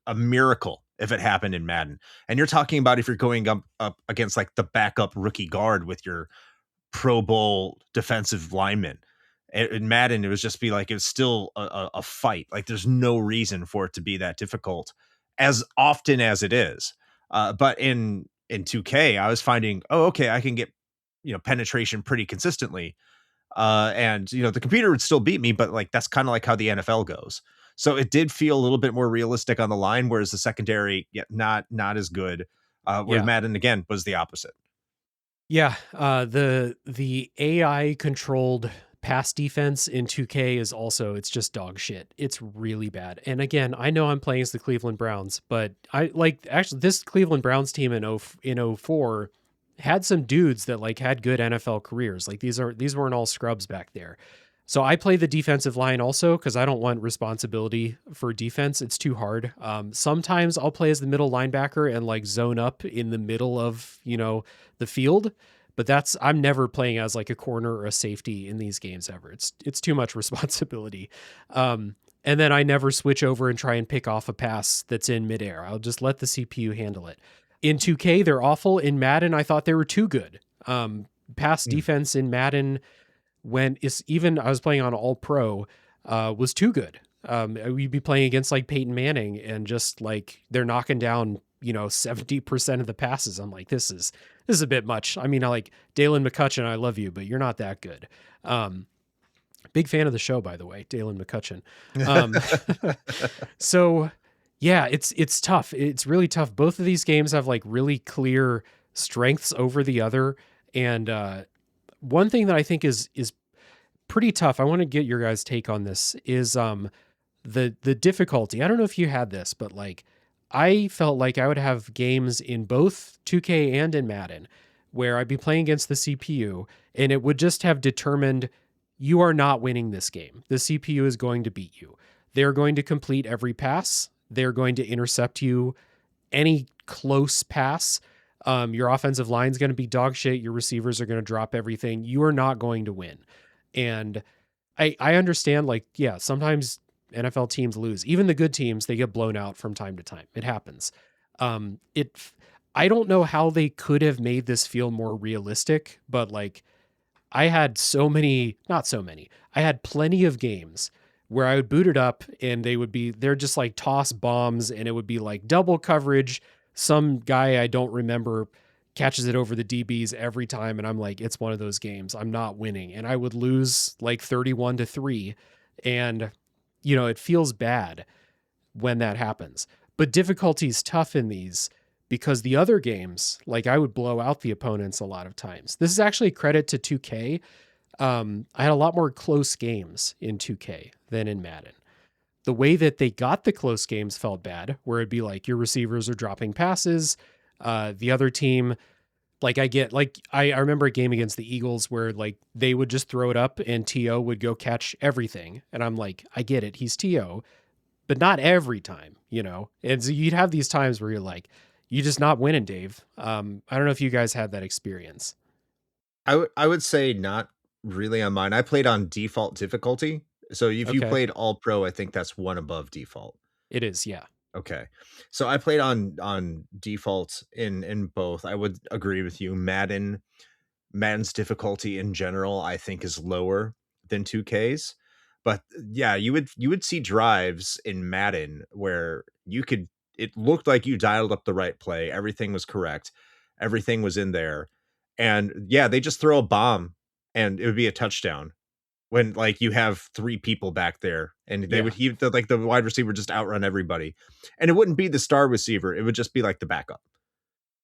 a miracle if it happened in Madden. And you're talking about if you're going up against like the backup rookie guard with your Pro Bowl defensive lineman. In Madden, it was just be like, it was still a fight. Like there's no reason for it to be that difficult as often as it is. But in 2K, I was finding, I can get, penetration pretty consistently. And, the computer would still beat me, but like, that's kind of like how the NFL goes. So it did feel a little bit more realistic on the line, whereas the secondary, not as good. Where Madden, again, was the opposite. Yeah, the AI controlled pass defense in 2K is also, it's just dog shit. It's really bad. And again, I know I'm playing as the Cleveland Browns, but actually this Cleveland Browns team in 04 had some dudes that like had good NFL careers. Like these weren't all scrubs back there. So I play the defensive line also because I don't want responsibility for defense. It's too hard. Sometimes I'll play as the middle linebacker and like zone up in the middle of, the field. But I'm never playing as like a corner or a safety in these games ever. It's too much responsibility. And then I never switch over and try and pick off a pass that's in midair. I'll just let the CPU handle it. In 2K, they're awful. In Madden, I thought they were too good. Pass defense in Madden, I was playing on All Pro, was too good. We'd be playing against like Peyton Manning and just like they're knocking down, 70% of the passes. I'm like, this is a bit much. I mean, I like Dalen McCutcheon, I love you, but you're not that good. Big fan of the show, by the way, Dalen McCutcheon. So yeah, it's tough. It's really tough. Both of these games have like really clear strengths over the other. And one thing that I think is pretty tough, I want to get your guys' take on this, is the difficulty. I don't know if you had this, but like I felt like I would have games in both 2K and in Madden where I'd be playing against the CPU and it would just have determined you are not winning this game. The CPU is going to beat you. They're going to complete every pass. They're going to intercept you any close pass. Your offensive line is going to be dog shit. Your receivers are going to drop everything. You are not going to win. And I understand, like, yeah, sometimes NFL teams lose. Even the good teams, they get blown out from time to time. It happens. I don't know how they could have made this feel more realistic, but like I had I had plenty of games where I would boot it up and they're just like toss bombs and it would be like double coverage. Some guy I don't remember catches it over the DBs every time. And I'm like, it's one of those games. I'm not winning. And I would lose like 31-3. And, you know, it feels bad when that happens. But difficulty is tough in these because the other games, like I would blow out the opponents a lot of times. This is actually a credit to 2K. I had a lot more close games in 2K than in Madden. The way that they got the close games felt bad, where it'd be like your receivers are dropping passes. The other team, like I remember a game against the Eagles where like they would just throw it up and T.O. would go catch everything. And I'm like, I get it. He's T.O., but not every time, you know? And so you'd have these times where you're like, you're just not winning, Dave. I don't know if you guys had that experience. I would say not really on mine. I played on default difficulty. So if you played all pro, I think that's one above default. It is, yeah. Okay. So I played on default in both. I would agree with you. Madden's difficulty in general, I think, is lower than 2K's. But yeah, you would see drives in Madden where it looked like you dialed up the right play. Everything was correct. Everything was in there. And yeah, they just throw a bomb and it would be a touchdown when like you have three people back there and they would the wide receiver just outrun everybody. And it wouldn't be the star receiver. It would just be like the backup.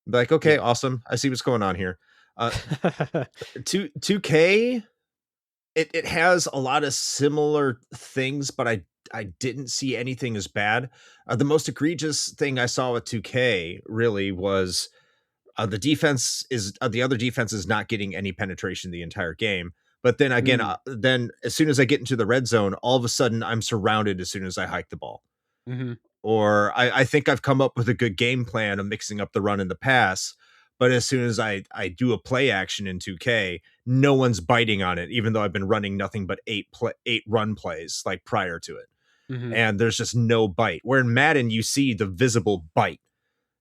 Be like, okay, awesome. I see what's going on here. 2K, it has a lot of similar things, but I didn't see anything as bad. The most egregious thing I saw with 2K really was the other defense is not getting any penetration the entire game. But then again, then as soon as I get into the red zone, all of a sudden I'm surrounded as soon as I hike the ball. Mm-hmm. Or I think I've come up with a good game plan of mixing up the run and the pass. But as soon as I do a play action in 2K, no one's biting on it, even though I've been running nothing but eight run plays like prior to it. Mm-hmm. And there's just no bite. Where in Madden, you see the visible bite.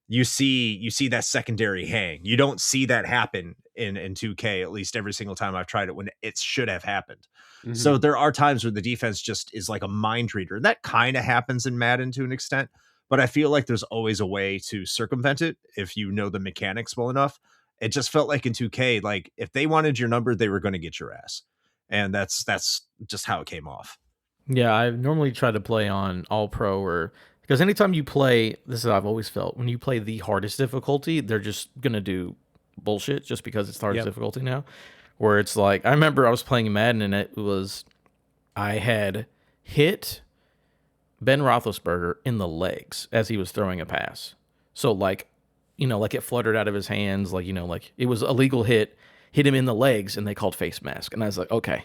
You see that secondary hang. You don't see that happen in 2K, at least every single time I've tried it when it should have happened. Mm-hmm. So there are times where the defense just is like a mind reader. And that kind of happens in Madden to an extent. But I feel like there's always a way to circumvent it if you know the mechanics well enough. It just felt like in 2K, like if they wanted your number, they were going to get your ass. And that's just how it came off. Yeah, I normally try to play on all pro because anytime you play, this is what I've always felt, when you play the hardest difficulty, they're just going to do bullshit just because it's the hardest difficulty now. Where it's like, I remember I was playing Madden and I had hit Ben Roethlisberger in the legs as he was throwing a pass. So like, like it fluttered out of his hands, like, like it was a legal hit him in the legs and they called face mask. And I was like, okay,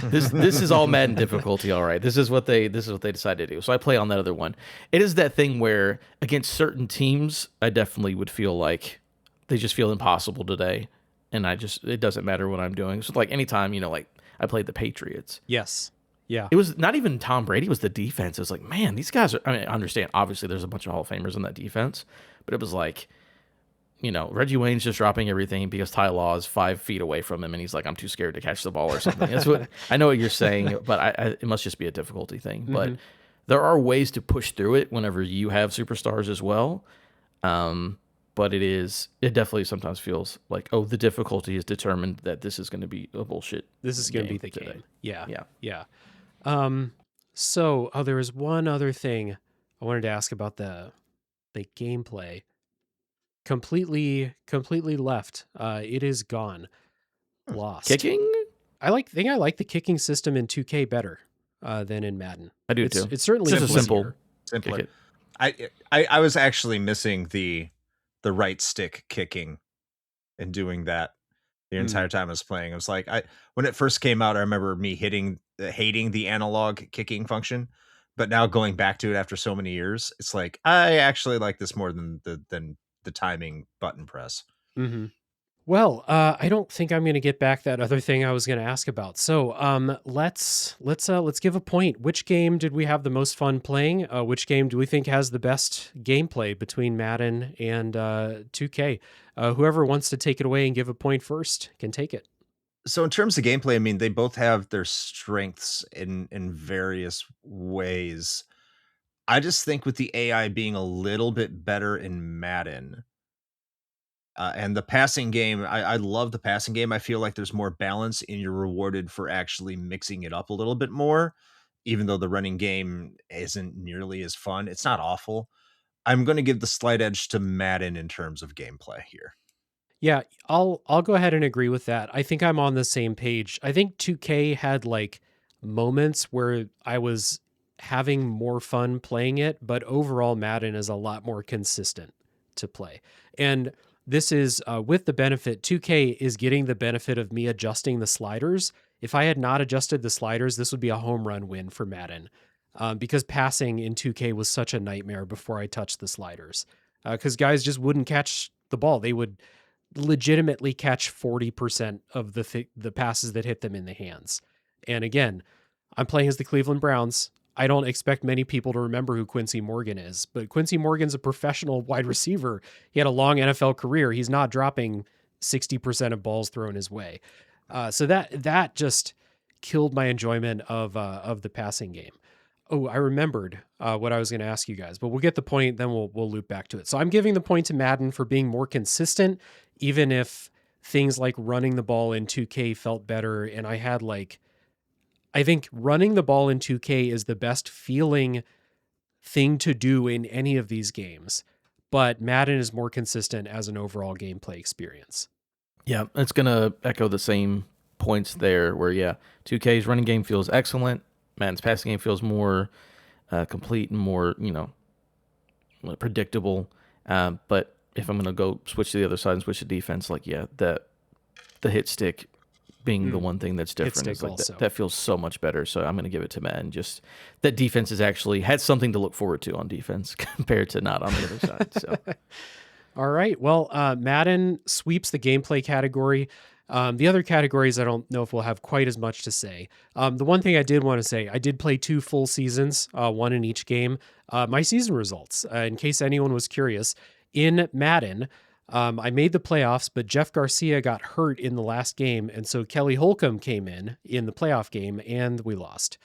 this is all Madden difficulty. All right. This is what they decided to do. So I play on that other one. It is that thing where against certain teams, I definitely would feel like they just feel impossible today. And it doesn't matter what I'm doing. So like anytime, like I played the Patriots. Yes. Yeah. It was not even Tom Brady, it was the defense. It was like, man, these guys I understand, obviously there's a bunch of Hall of Famers in that defense, but it was like, Reggie Wayne's just dropping everything because Ty Law is 5 feet away from him and he's like, I'm too scared to catch the ball or something. That's what I know what you're saying, but it must just be a difficulty thing. Mm-hmm. But there are ways to push through it whenever you have superstars as well. but it definitely sometimes feels like, oh, the difficulty is determined that this is going to be a bullshit. This is going to be the today. game. Yeah. Yeah. So, there was one other thing I wanted to ask about the gameplay. Completely left. It is gone. Lost. Kicking? I like the kicking system in 2K better than in Madden. I do too. It's certainly just a simpler. I was actually missing the right stick kicking and doing that the entire time I was playing. I was like, when it first came out, I remember me hating the analog kicking function, but now going back to it after so many years, it's like I actually like this more than the timing button press. Mm-hmm. Well, I don't think I'm going to get back that other thing I was going to ask about. So, let's give a point. Which game did we have the most fun playing? Which game do we think has the best gameplay between Madden and 2K? Whoever wants to take it away and give a point first can take it. So in terms of gameplay, I mean, they both have their strengths in various ways. I just think with the AI being a little bit better in Madden, and the passing game, I love the passing game. I feel like there's more balance and you're rewarded for actually mixing it up a little bit more, even though the running game isn't nearly as fun. It's not awful. I'm going to give the slight edge to Madden in terms of gameplay here. Yeah, I'll go ahead and agree with that. I think I'm on the same page. I think 2K had like moments where I was having more fun playing it, but overall Madden is a lot more consistent to play. And this is with the benefit, 2K is getting the benefit of me adjusting the sliders. If I had not adjusted the sliders, this would be a home run win for Madden because passing in 2K was such a nightmare before I touched the sliders because guys just wouldn't catch the ball. They would legitimately catch 40% of the passes that hit them in the hands. And again, I'm playing as the Cleveland Browns. I don't expect many people to remember who Quincy Morgan is, but Quincy Morgan's a professional wide receiver. He had a long NFL career. He's not dropping 60% of balls thrown his way. So that just killed my enjoyment of the passing game. Oh, I remembered what I was going to ask you guys, but we'll get the point, then we'll loop back to it. So I'm giving the point to Madden for being more consistent, even if things like running the ball in 2K felt better. And I think running the ball in 2K is the best feeling thing to do in any of these games, but Madden is more consistent as an overall gameplay experience. Yeah, it's going to echo the same points there where, 2K's running game feels excellent. Madden's passing game feels more complete and more, predictable. But if I'm going to go switch to the other side and switch to defense, the hit stick being the one thing that's different. Is like that feels so much better. So I'm going to give it to Madden. Just that defense is actually had something to look forward to on defense compared to not on the other side. So, all right. Well, Madden sweeps the gameplay category. The other categories, I don't know if we'll have quite as much to say. The one thing I did want to say, I did play 2 full seasons, one in each game. My season results, in case anyone was curious, in Madden, I made the playoffs, but Jeff Garcia got hurt in the last game, and so Kelly Holcomb came in the playoff game, and we lost.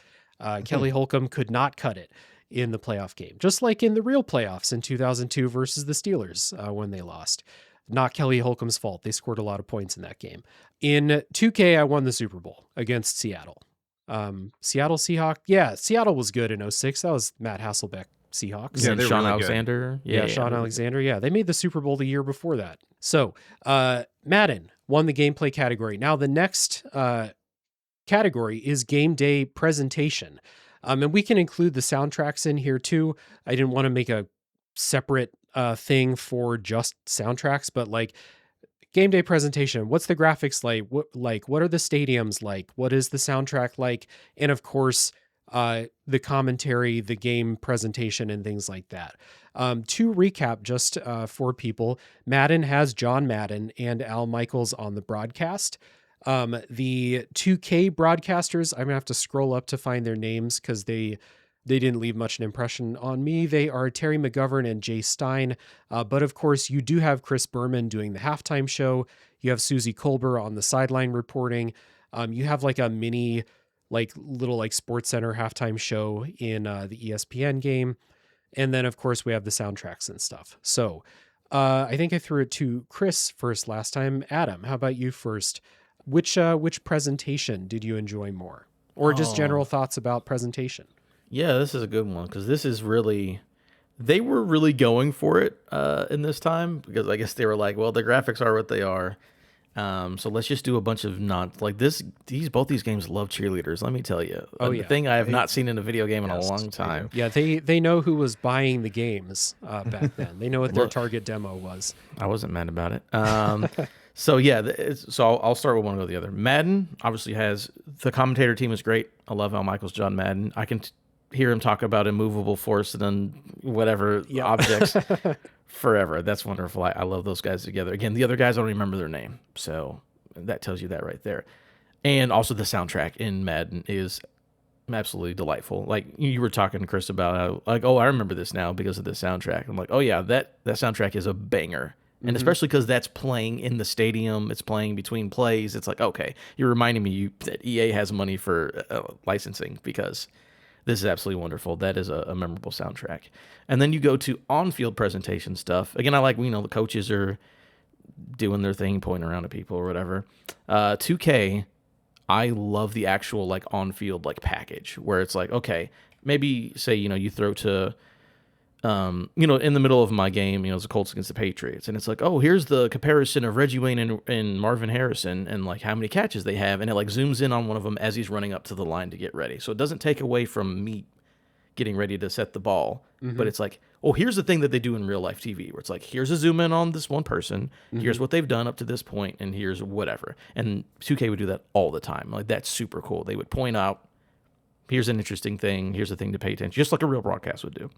Kelly Holcomb could not cut it in the playoff game, just like in the real playoffs in 2002 versus the Steelers when they lost. Not Kelly Holcomb's fault. They scored a lot of points in that game. In 2K, I won the Super Bowl against Seattle. Seattle Seahawks. Yeah, Seattle was good in 06. That was Matt Hasselbeck Seahawks. Yeah, Sean really Alexander. Yeah, Sean Alexander. Yeah, they made the Super Bowl the year before that. So Madden won the gameplay category. Now the next category is game day presentation. And we can include the soundtracks in here too. I didn't want to make a separate thing for just soundtracks, but like game day presentation, what's the graphics like? What are the stadiums like? What is the soundtrack like? And of course, the commentary, the game presentation, and things like that. To recap, just for people, Madden has John Madden and Al Michaels on the broadcast. The 2K broadcasters, I'm gonna have to scroll up to find their names because they didn't leave much an impression on me. They are Terry McGovern and Jay Stein. But of course, you do have Chris Berman doing the halftime show. You have Susie Colbert on the sideline reporting. You have like a mini, little Sports Center halftime show in the ESPN game. And then, of course, we have the soundtracks and stuff. So I think I threw it to Chris first last time. Adam, how about you first? Which presentation did you enjoy more? Or just general thoughts about presentation? Yeah, this is a good one because this is really, they were really going for it in this time because I guess they were like, well, the graphics are what they are. So let's just do a bunch of both these games love cheerleaders. Let me tell you, the thing I have not seen in a video game in a long time. Yeah, they know who was buying the games back then. They know what their target demo was. I wasn't mad about it. So yeah, so I'll start with one or the other. Madden obviously has the commentator team is great. I love Al Michaels, John Madden. I can hear him talk about immovable force and then whatever objects. Forever. That's wonderful. I love those guys together. Again, the other guys, I don't remember their name. So that tells you that right there. And also the soundtrack in Madden is absolutely delightful. Like you were talking, Chris, about how, like, oh, I remember this now because of the soundtrack. I'm like, oh yeah, that soundtrack is a banger. And especially because that's playing in the stadium, it's playing between plays. It's like, okay, you're reminding me that EA has money for licensing because this is absolutely wonderful. That is a memorable soundtrack. And then you go to on-field presentation stuff. Again, I like, the coaches are doing their thing, pointing around at people or whatever. 2K, I love the actual like on-field like package where it's like, okay, maybe say, you throw to, in the middle of my game, it's the Colts against the Patriots. And it's like, oh, here's the comparison of Reggie Wayne and Marvin Harrison and like how many catches they have. And it like zooms in on one of them as he's running up to the line to get ready. So it doesn't take away from me getting ready to set the ball. But it's like, oh, here's the thing that they do in real life TV where it's like, here's a zoom in on this one person. Here's what they've done up to this point, and here's whatever. And 2K would do that all the time. Like, that's super cool. They would point out, here's an interesting thing. Here's a thing to pay attention, just like a real broadcast would do.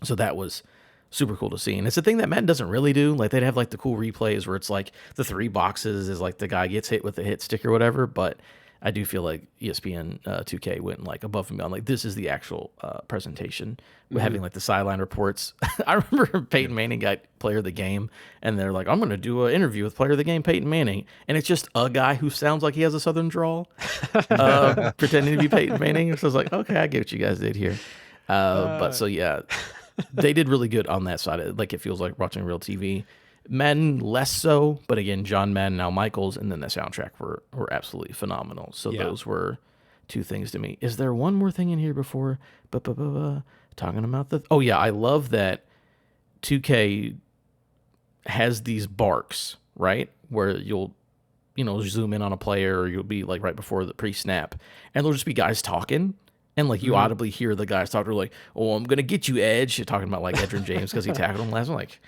So that was super cool to see. And it's a thing that Madden doesn't really do. Like, they'd have like the cool replays where it's like the 3 boxes is like the guy gets hit with a hit stick or whatever. But I do feel like ESPN 2K went like above and beyond. Like, this is the actual presentation. Having like the sideline reports. I remember Peyton Manning got player of the game, and they're like, I'm going to do an interview with player of the game, Peyton Manning. And it's just a guy who sounds like he has a Southern drawl pretending to be Peyton Manning. So I was like, okay, I get what you guys did here. But so, yeah, they did really good on that side. Like, it feels like watching real TV. Madden less so, but again, John Madden, Al Michaels, and then the soundtrack were absolutely phenomenal. So those were 2 things to me. Is there one more thing in here before talking about the? Oh yeah, I love that 2K has these barks, right, where you'll zoom in on a player, or you'll be like right before the pre-snap, and there'll just be guys talking. And like you audibly hear the guys talking like, "Oh, I'm gonna get you, Edge." You're talking about like Edgerrin James because he tackled him last one. Like,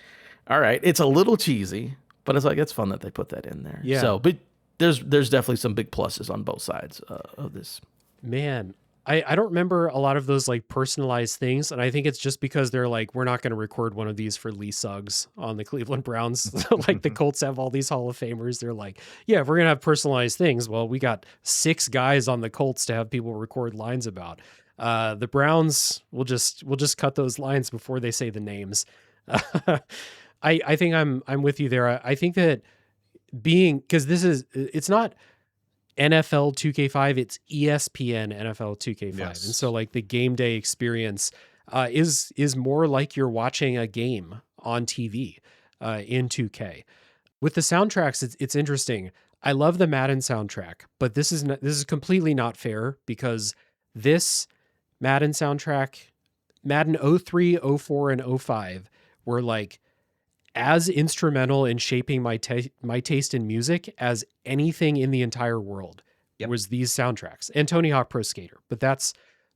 all right, it's a little cheesy, but it's like it's fun that they put that in there. Yeah. So, but there's definitely some big pluses on both sides of this. Man, I don't remember a lot of those like personalized things, and I think it's just because they're like, we're not going to record one of these for Lee Suggs on the Cleveland Browns. So, like, the Colts have all these Hall of Famers. They're like, yeah, if we're gonna have personalized things, well, we got 6 guys on the Colts to have people record lines about. The Browns will just cut those lines before they say the names. I think I'm with you there. I think that because it's not NFL 2K5, it's ESPN NFL 2K5. Yes. And so like the game day experience is more like you're watching a game on TV in 2K. With the soundtracks, it's interesting. I love the Madden soundtrack, but this is completely not fair because this Madden soundtrack, Madden 03, 04, and 05 were like as instrumental in shaping my taste in music as anything in the entire world. Was these soundtracks and Tony Hawk Pro Skater. But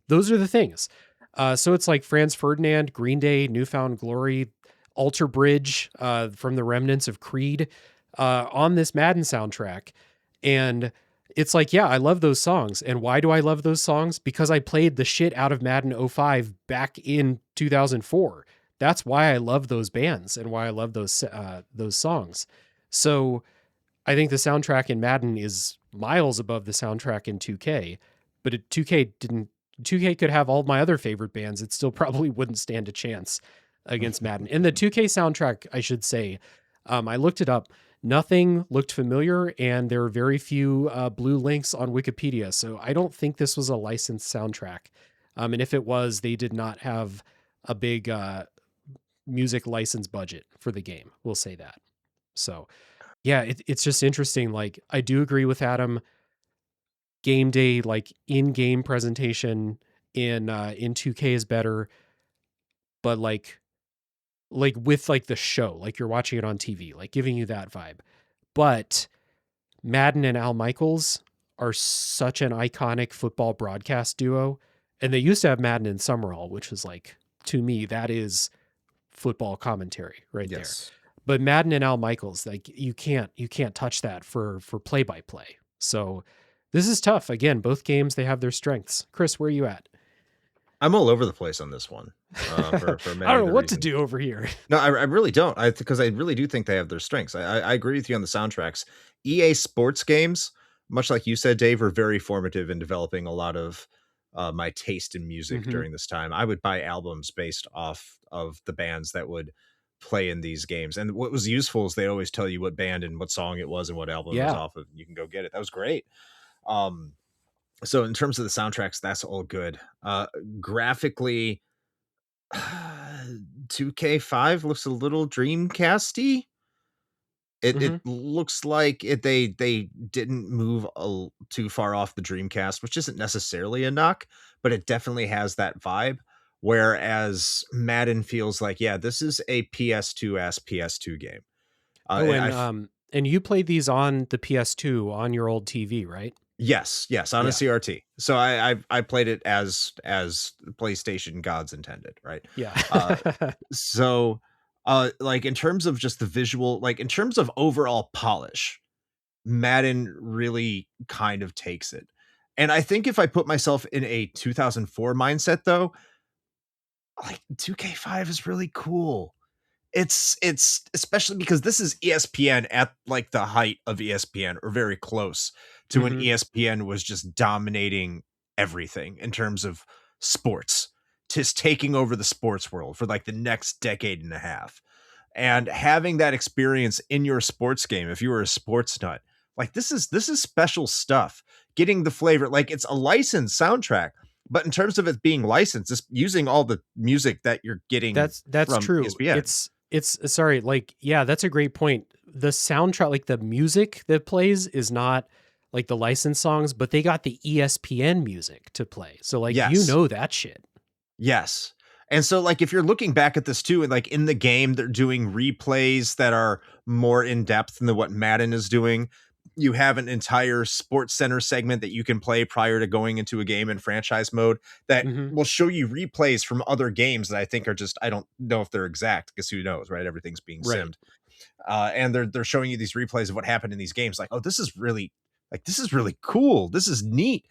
those are the things. So it's like Franz Ferdinand, Green Day, Newfound Glory, Alter Bridge from the remnants of Creed on this Madden soundtrack. And it's like, yeah, I love those songs. And why do I love those songs? Because I played the shit out of Madden 05 back in 2004. That's why I love those bands and why I love those songs. So I think the soundtrack in Madden is miles above the soundtrack in 2K, but 2K could have all my other favorite bands. It still probably wouldn't stand a chance against Madden. And the 2K soundtrack, I should say, I looked it up. Nothing looked familiar, and there are very few blue links on Wikipedia. So I don't think this was a licensed soundtrack. And if it was, they did not have a big music license budget for the game. We'll say that. So yeah, it's just interesting. Like, I do agree with Adam. Game day, like in-game presentation in 2K is better, but like with like the show, like you're watching it on TV, like giving you that vibe. But Madden and Al Michaels are such an iconic football broadcast duo, and they used to have Madden and Summerall, which is like, to me, that is football commentary right there. But Madden and Al Michaels, like you can't touch that for play-by-play. So this is tough. Again, both games, they have their strengths. Chris, where are you at? I'm all over the place on this one. For many I don't know what reasons. to do over here. No, I really don't. Because I really do think they have their strengths. I agree with you on the soundtracks. EA Sports games, much like you said, Dave, are very formative in developing a lot of my taste in music during this time. I would buy albums based off of the bands that would play in these games. And what was useful is they always tell you what band and what song it was and what album it was off of. You can go get it. That was great. So in terms of the soundtracks, that's all good. Graphically, 2K5 looks a little Dreamcasty. It looks like they didn't move too far off the Dreamcast, which isn't necessarily a knock, but it definitely has that vibe. Whereas Madden feels like, yeah, this is a PS2 PS2 game. And you played these on the PS2 on your old TV, right? Yes, on a CRT. So I played it as PlayStation gods intended, right? Yeah. So like in terms of just the visual, like in terms of overall polish, Madden really kind of takes it. And I think if I put myself in a 2004 mindset though, like 2K5 is really cool. It's especially because this is ESPN at like the height of ESPN, or very close to when ESPN was just dominating everything in terms of sports, just taking over the sports world for like the next decade and a half. And having that experience in your sports game, if you were a sports nut, like this is special stuff. Getting the flavor, like it's a licensed soundtrack, but in terms of it being licensed, it's using all the music that you're getting. That's from true. ESPN. It's sorry, like, yeah, that's a great point. The soundtrack, like the music that plays is not like the licensed songs, but they got the ESPN music to play. So like, you know that shit. Yes. And so like, if you're looking back at this too, and like in the game, they're doing replays that are more in depth than what Madden is doing. You have an entire Sports Center segment that you can play prior to going into a game in franchise mode that will show you replays from other games that I think are just, I don't know if they're exact, because who knows, right? Everything's being simmed. And they're showing you these replays of what happened in these games. Like, oh, this is really cool. This is neat.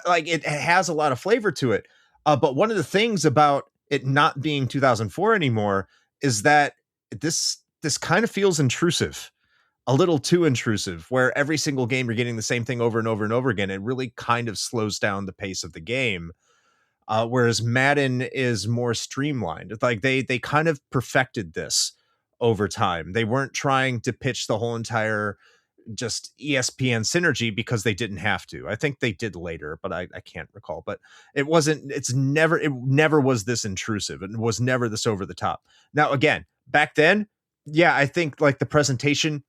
Like it has a lot of flavor to it. But one of the things about it not being 2004 anymore is that this kind of feels intrusive. A little too intrusive, where every single game you're getting the same thing over and over and over again. It really kind of slows down the pace of the game. Whereas Madden is more streamlined. It's like they kind of perfected this over time. They weren't trying to pitch the whole entire just ESPN synergy because they didn't have to. I think they did later, but I can't recall. But it never was this intrusive. It was never this over the top. Now, again, back then, yeah, I think like the presentation,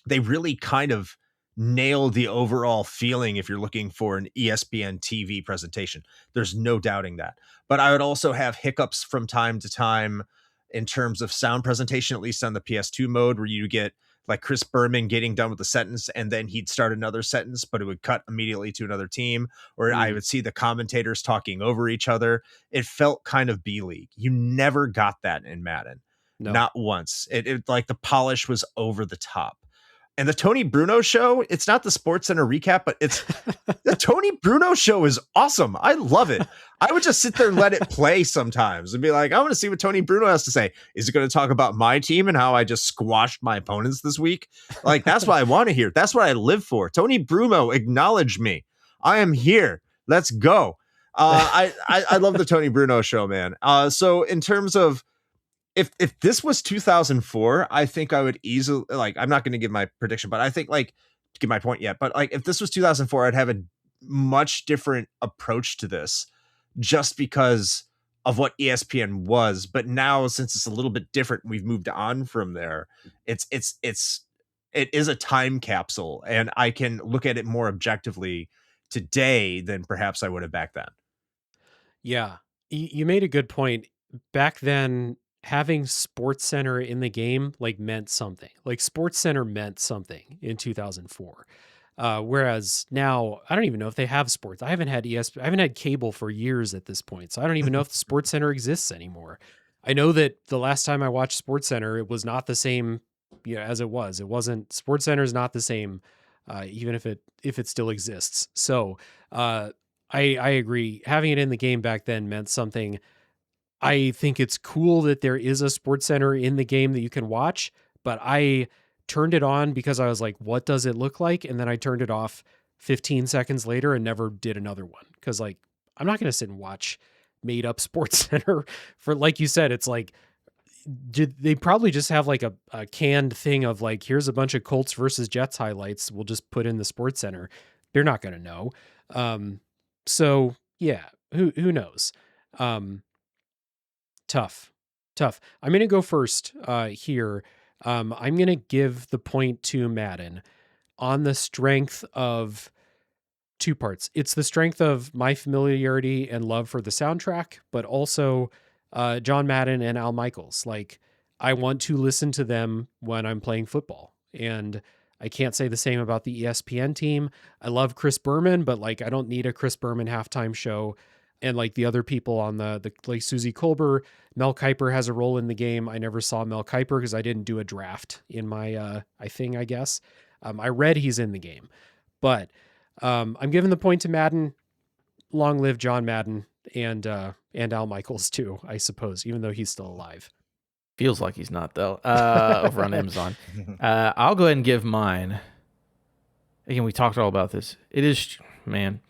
they really kind of nailed the overall feeling if you're looking for an ESPN TV presentation. There's no doubting that. But I would also have hiccups from time to time in terms of sound presentation, at least on the PS2 mode, where you get like Chris Berman getting done with the sentence and then he'd start another sentence, but it would cut immediately to another team, or I would see the commentators talking over each other. It felt kind of B-League. You never got that in Madden. No. Not once. It like the polish was over the top. And the Tony Bruno show, it's not the Sports Center recap, but it's the Tony Bruno show is awesome. I love it. I would just sit there and let it play sometimes and be like, I want to see what Tony Bruno has to say. Is it going to talk about my team and how I just squashed my opponents this week? Like, that's what I want to hear. That's what I live for. Tony Bruno, acknowledge me. I am here. Let's go. I love the Tony Bruno show, man. So in terms of, If this was 2004, I think I would easily, like, I'm not going to give my prediction, but I think, like, to give my point yet, but like, if this was 2004, I'd have a much different approach to this, just because of what ESPN was. But now, since it's a little bit different, we've moved on from there. It is a time capsule, and I can look at it more objectively today than perhaps I would have back then. Yeah, you made a good point. Back then, having Sports Center in the game like meant something. Like Sports Center meant something in 2004. Whereas now, I don't even know if they have sports. I haven't had I haven't had cable for years at this point, so I don't even know if the Sports Center exists anymore. I know that the last time I watched Sports Center, it was not the same, as it was. It wasn't. Sports Center is not the same, even if it still exists. So, I agree. Having it in the game back then meant something. I think it's cool that there is a Sports Center in the game that you can watch, but I turned it on because I was like, what does it look like? And then I turned it off 15 seconds later and never did another one. Cause like, I'm not going to sit and watch made up Sports Center for, like you said, it's like, they probably just have like a canned thing of like, here's a bunch of Colts versus Jets highlights. We'll just put in the Sports Center. They're not going to know. So yeah, who knows? Tough. I'm going to go first here. I'm going to give the point to Madden on the strength of two parts. It's the strength of my familiarity and love for the soundtrack, but also John Madden and Al Michaels. Like, I want to listen to them when I'm playing football. And I can't say the same about the ESPN team. I love Chris Berman, but like, I don't need a Chris Berman halftime show. And like the other people on the like Susie Colbert, Mel Kiper has a role in the game. I never saw Mel Kiper because I didn't do a draft in my I guess. I read he's in the game, but I'm giving the point to Madden. Long live John Madden and Al Michaels too, I suppose, even though he's still alive. Feels like he's not though. Over on Amazon. I'll go ahead and give mine. Again, we talked all about this. It is, man,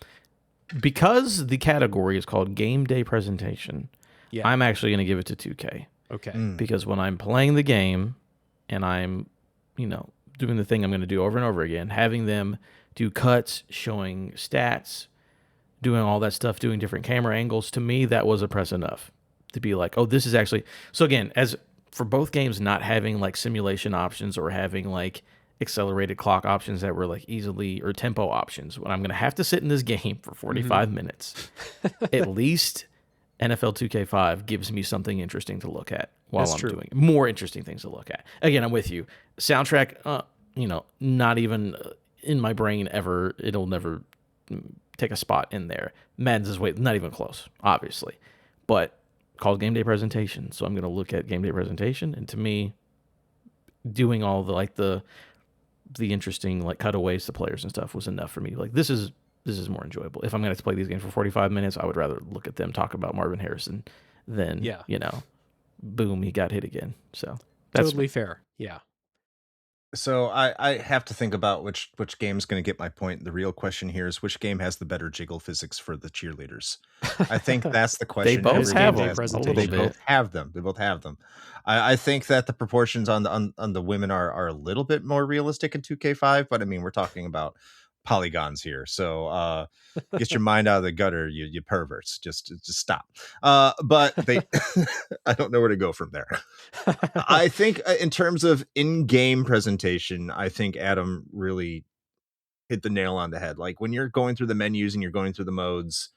because the category is called Game Day Presentation. Yeah. I'm actually going to give it to 2K. Okay. Because when I'm playing the game and I'm, doing the thing I'm going to do over and over again, having them do cuts, showing stats, doing all that stuff, doing different camera angles, to me, that was impressive enough to be like, oh, this is actually... So again, as for both games not having like simulation options or having like accelerated clock options that were like easily, or tempo options, when I'm going to have to sit in this game for 45 minutes, at least NFL 2K5 gives me something interesting to look at while I'm doing it. More interesting things to look at. Again, I'm with you. Soundtrack, not even in my brain ever. It'll never take a spot in there. Madden's is not even close, obviously. But called Game Day Presentation. So I'm going to look at Game Day Presentation, and to me, doing all the interesting like cutaways to players and stuff was enough for me. Like, this is more enjoyable. If I'm going to play these games for 45 minutes, I would rather look at them talk about Marvin Harrison than, boom, he got hit again. So that's totally fair. Yeah. So I have to think about which game's going to get my point. The real question here is, which game has the better jiggle physics for the cheerleaders? I think that's the question. They both have them. They both have them. They both have them. I think that the proportions on the women are a little bit more realistic in 2K5, but I mean, we're talking about polygons here, so get your mind out of the gutter, you perverts. Just stop. But they I don't know where to go from there. I think in terms of in-game presentation, I think Adam really hit the nail on the head. Like, when you're going through the menus and you're going through the modes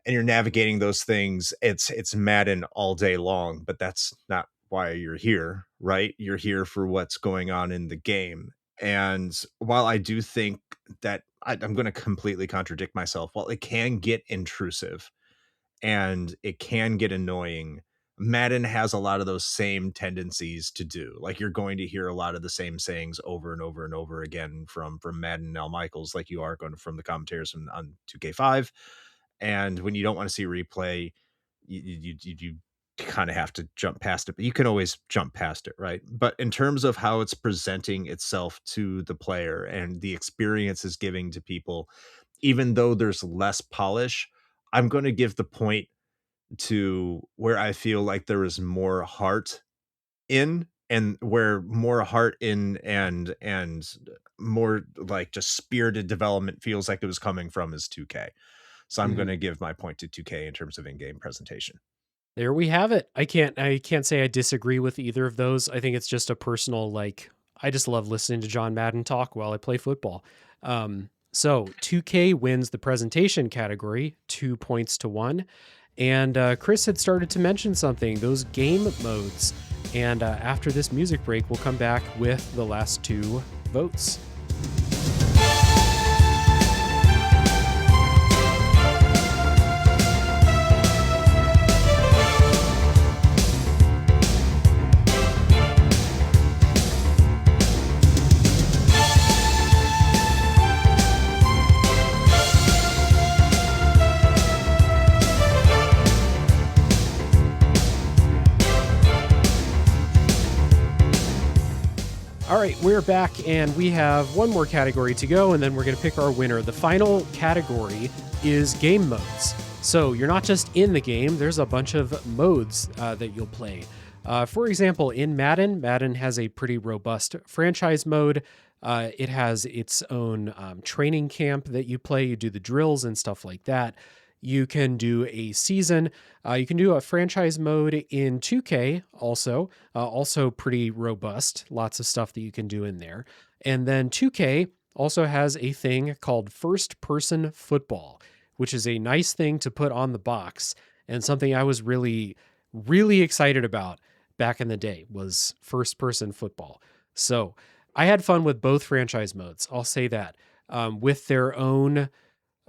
and you're navigating those things, it's Madden all day long, but that's not why you're here, right? You're here for what's going on in the game. And while I do think that I'm going to completely contradict myself, while it can get intrusive and it can get annoying, Madden has a lot of those same tendencies to do. Like, you're going to hear a lot of the same sayings over and over and over again from Madden and Al Michaels, like you are going from the commentators on 2K5. And when you don't want to see replay, you kind of have to jump past it, but you can always jump past it, right? But in terms of how it's presenting itself to the player and the experience is giving to people, even though there's less polish, I'm going to give the point to where I feel like there is more heart in, and where more heart in and more like just spirited development feels like it was coming from is 2K. So I'm going to give my point to 2K in terms of in-game presentation. There we have it. I can't say I disagree with either of those. I think it's just a personal, like, I just love listening to John Madden talk while I play football. So 2K wins the presentation category, 2 points to 1. And Chris had started to mention something, those game modes. And after this music break, we'll come back with the last 2 votes. All right, we're back, and we have one more category to go, and then we're going to pick our winner. The final category is game modes. So you're not just in the game, there's a bunch of modes that you'll play. For example, in Madden, Madden has a pretty robust franchise mode. It has its own training camp that you play. You do the drills and stuff like that. You can do a season. You can do a franchise mode in 2K also. Also pretty robust. Lots of stuff that you can do in there. And then 2K also has a thing called first-person football, which is a nice thing to put on the box. And something I was really, really excited about back in the day was first-person football. So I had fun with both franchise modes. I'll say that. With their own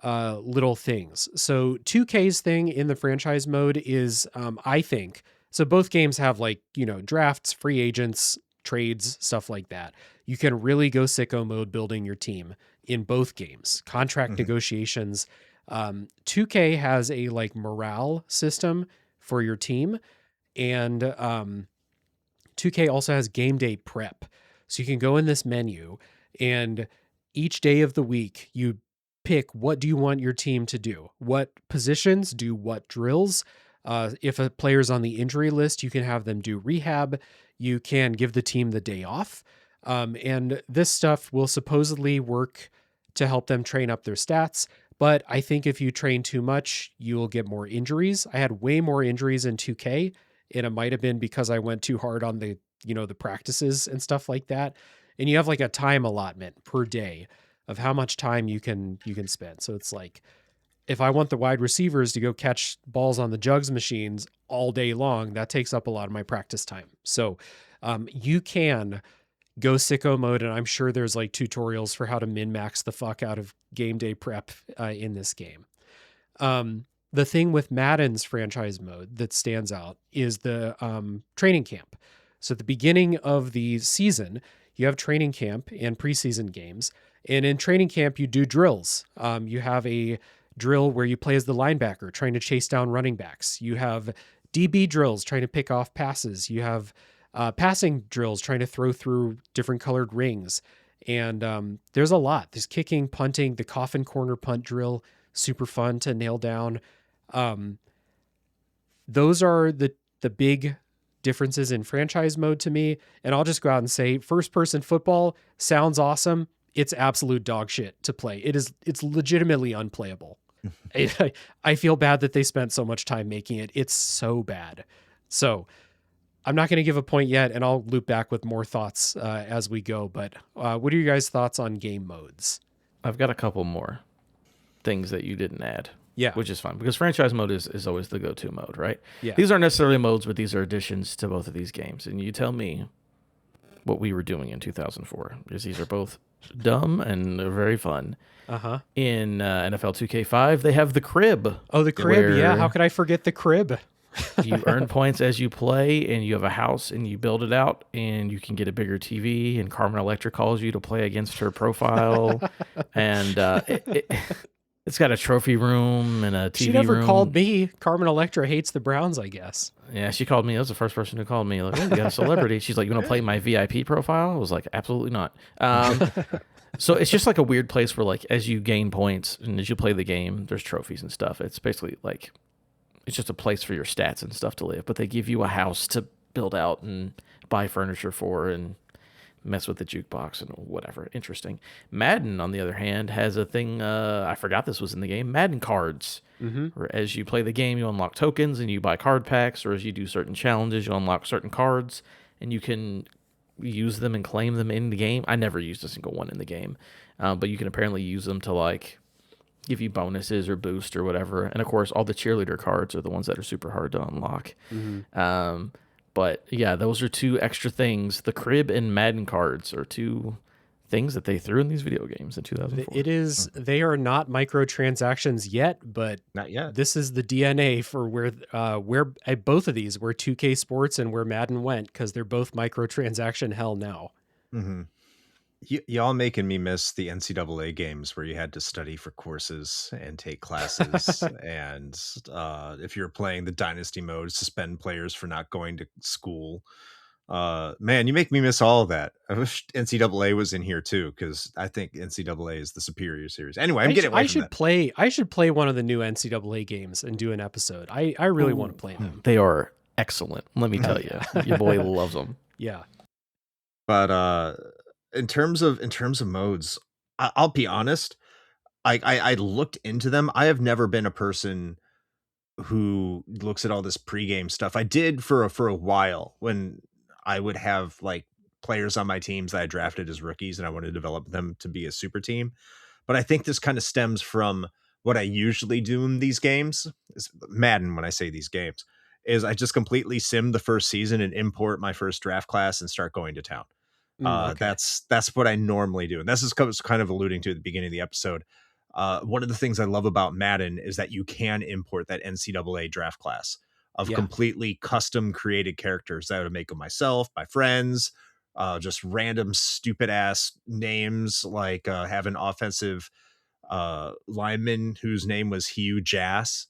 little things. So 2K's thing in the franchise mode is, I think, so both games have like, drafts, free agents, trades, stuff like that. You can really go sicko mode building your team in both games. Contract negotiations. 2K has a like morale system for your team. And 2K also has game day prep. So you can go in this menu and each day of the week you pick what do you want your team to do, what positions do what drills. If a player's on the injury list, you can have them do rehab. You can give the team the day off. And this stuff will supposedly work to help them train up their stats. But I think if you train too much, you will get more injuries. I had way more injuries in 2K, and it might have been because I went too hard on the, the practices and stuff like that. And you have like a time allotment per day of how much time you can spend. So it's like, if I want the wide receivers to go catch balls on the jugs machines all day long, that takes up a lot of my practice time. So you can go sicko mode, and I'm sure there's like tutorials for how to min-max the fuck out of game day prep in this game. The thing with Madden's franchise mode that stands out is the training camp. So at the beginning of the season, you have training camp and preseason games. And in training camp, you do drills. You have a drill where you play as the linebacker, trying to chase down running backs. You have DB drills, trying to pick off passes. You have passing drills, trying to throw through different colored rings. And there's a lot. There's kicking, punting, the coffin corner punt drill, super fun to nail down. Those are the big differences in franchise mode to me. And I'll just go out and say, first-person football sounds awesome. It's absolute dog shit to play. It's legitimately unplayable. I feel bad that they spent so much time making it. It's so bad. So I'm not going to give a point yet, and I'll loop back with more thoughts as we go. But what are your guys' thoughts on game modes? I've got a couple more things that you didn't add. Yeah. Which is fine, because franchise mode is always the go-to mode, right? Yeah. These aren't necessarily modes, but these are additions to both of these games. And you tell me what we were doing in 2004, because these are both dumb and they're very fun. Uh-huh. In NFL 2K5, they have the crib. Oh, the crib, yeah. How could I forget the crib? You earn points as you play, and you have a house, and you build it out, and you can get a bigger TV, and Carmen Electra calls you to play against her profile. And it's got a trophy room and a TV room. She never called me. Carmen Electra hates the Browns, I guess. Yeah, she called me. That was the first person who called me. Like, oh, you got a celebrity. She's like, you want to play my VIP profile? I was like, absolutely not. So it's just like a weird place where, like, as you gain points and as you play the game, there's trophies and stuff. It's basically like, it's just a place for your stats and stuff to live. But they give you a house to build out and buy furniture for and mess with the jukebox and whatever. Interesting. Madden, on the other hand, has a thing. I forgot this was in the game. Madden cards. Where as you play the game, you unlock tokens and you buy card packs, or as you do certain challenges, you unlock certain cards and you can use them and claim them in the game. I never used a single one in the game, but you can apparently use them to like give you bonuses or boost or whatever. And of course, all the cheerleader cards are the ones that are super hard to unlock. But yeah, those are two extra things. The crib and Madden cards are two things that they threw in these video games in 2004. It is. They are not microtransactions yet, but not yet. This is the DNA for where both of these, where 2K Sports and where Madden went, because they're both microtransaction hell now. Y'all making me miss the NCAA games where you had to study for courses and take classes, and if you're playing the dynasty mode, suspend players for not going to school. Man, you make me miss all of that. I wish NCAA was in here too, because I think NCAA is the superior series. Anyway, I should play one of the new NCAA games and do an episode. I really want to play them. They are excellent. Let me tell you, your boy loves them. Yeah. But in terms of modes, I'll be honest. I looked into them. I have never been a person who looks at all this pregame stuff. I did for a while when I would have like players on my teams that I drafted as rookies and I wanted to develop them to be a super team. But I think this kind of stems from what I usually do in these games. Is Madden, when I say these games, is I just completely sim the first season and import my first draft class and start going to town. Okay. That's what I normally do. And this is kind of alluding to at the beginning of the episode. One of the things I love about Madden is that you can import that NCAA draft class of completely custom created characters that I would make of myself, my friends, just random stupid ass names, like have an offensive lineman whose name was Hugh Jass,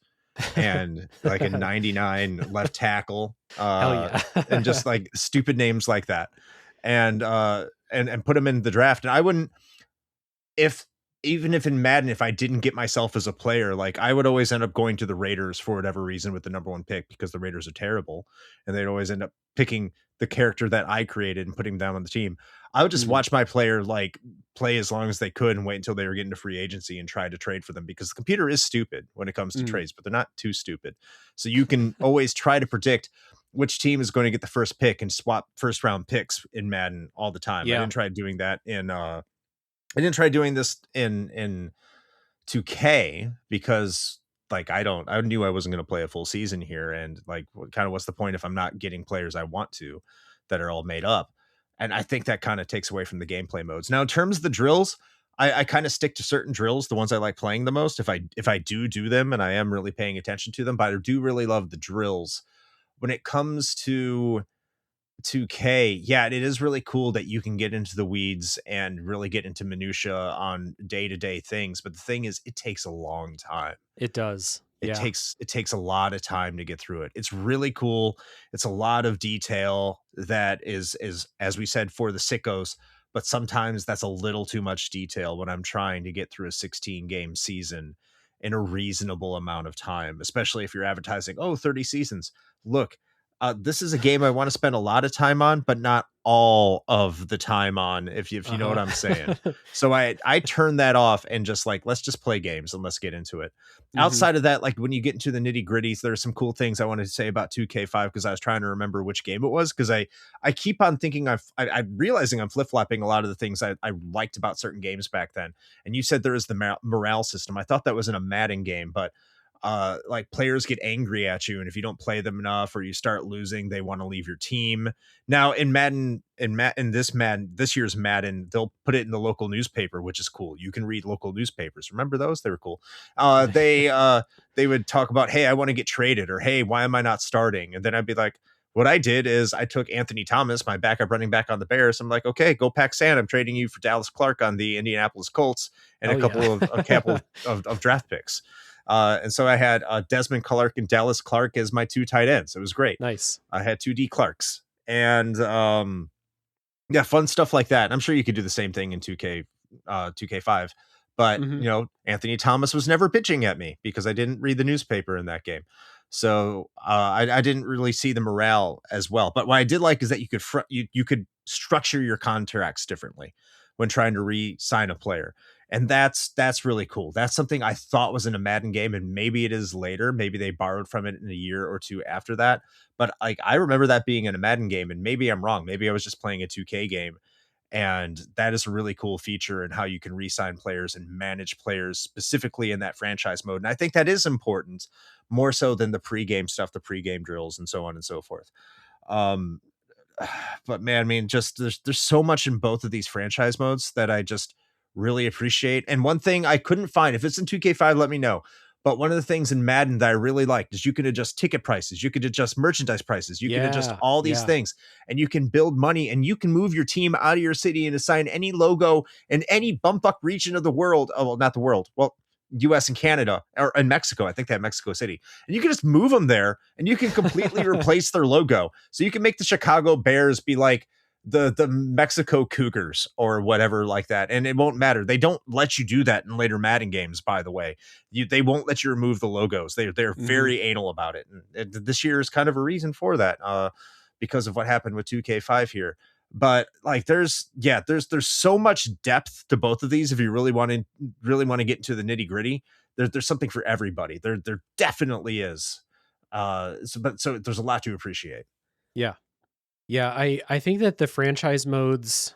and like a 99 left tackle, and just like stupid names like that, and put them in the draft. And I wouldn't, even if in Madden, if I didn't get myself as a player, like I would always end up going to the Raiders for whatever reason with the number 1 pick, because the Raiders are terrible, and they'd always end up picking the character that I created and putting them on the team. I would just watch my player like play as long as they could and wait until they were getting to free agency and try to trade for them, because the computer is stupid when it comes to trades, but they're not too stupid. So you can always try to predict which team is going to get the first pick and swap first round picks in Madden all the time. I didn't try doing that in I didn't try doing this in 2K because like I knew I wasn't going to play a full season here, and like what's the point if I'm not getting players I want to that are all made up? And I think that kind of takes away from the gameplay modes. Now, in terms of the drills, I kind of stick to certain drills, the ones I like playing the most, if I do them and I am really paying attention to them. But I do really love the drills. When it comes to 2K, yeah, it is really cool that you can get into the weeds and really get into minutia on day-to-day things. But the thing is, it takes a long time. It does. It takes a lot of time to get through it. It's really cool. It's a lot of detail that is as we said, for the sickos, but sometimes that's a little too much detail when I'm trying to get through a 16 game season in a reasonable amount of time, especially if you're advertising, 30 seasons. Look, this is a game I want to spend a lot of time on, but not all of the time on, if you know what I'm saying. So I turn that off and just like, let's just play games and let's get into it. Outside of that, like when you get into the nitty gritties, there's some cool things I wanted to say about 2K5, because I was trying to remember which game it was, because I keep on thinking I'm realizing I'm flip-flopping a lot of the things I liked about certain games back then. And you said there is the morale system. I thought that was in a Madden game, but like players get angry at you, and if you don't play them enough or you start losing, they want to leave your team. Now in Madden, this year's Madden, they'll put it in the local newspaper, which is cool. You can read local newspapers. Remember those? They were cool. They would talk about, hey, I want to get traded, or hey, why am I not starting? And then I'd be like, what I did is I took Anthony Thomas, my backup running back on the Bears. I'm like, okay, go pack sand. I'm trading you for Dallas Clark on the Indianapolis Colts and a couple of draft picks. And so I had Desmond Clark and Dallas Clark as my 2 tight ends. It was great. Nice. I had 2 D Clarks, and yeah, fun stuff like that. And I'm sure you could do the same thing in 2K5. But you know, Anthony Thomas was never pitching at me because I didn't read the newspaper in that game. So I didn't really see the morale as well. But what I did like is that you could structure your contracts differently when trying to re-sign a player. And that's really cool. That's something I thought was in a Madden game, and maybe it is later. Maybe they borrowed from it in a year or two after that. But like, I remember that being in a Madden game, and maybe I'm wrong. Maybe I was just playing a 2K game. And that is a really cool feature in how you can re-sign players and manage players specifically in that franchise mode. And I think that is important, more so than the pregame stuff, the pregame drills, and so on and so forth. But man, I mean, just there's so much in both of these franchise modes that I just really appreciate. And one thing I couldn't find, if it's in 2K5, let me know. But one of the things in Madden that I really liked is you can adjust ticket prices, you could adjust merchandise prices, you can adjust all these things, and you can build money, and you can move your team out of your city and assign any logo in any bumfuck region of the world. Oh, well, not the world. Well, US and Canada, or in Mexico. I think they have Mexico City. And you can just move them there, and you can completely replace their logo. So you can make the Chicago Bears be like the Mexico Cougars or whatever like that. And it won't matter. They don't let you do that in later Madden games, by the way. They won't let you remove the logos. They're very anal about it. And this year is kind of a reason for that, because of what happened with 2K5 here. But like, there's so much depth to both of these. If you really want to get into the nitty gritty, there's something for everybody. There definitely is. So there's a lot to appreciate. Yeah. Yeah. I think that the franchise modes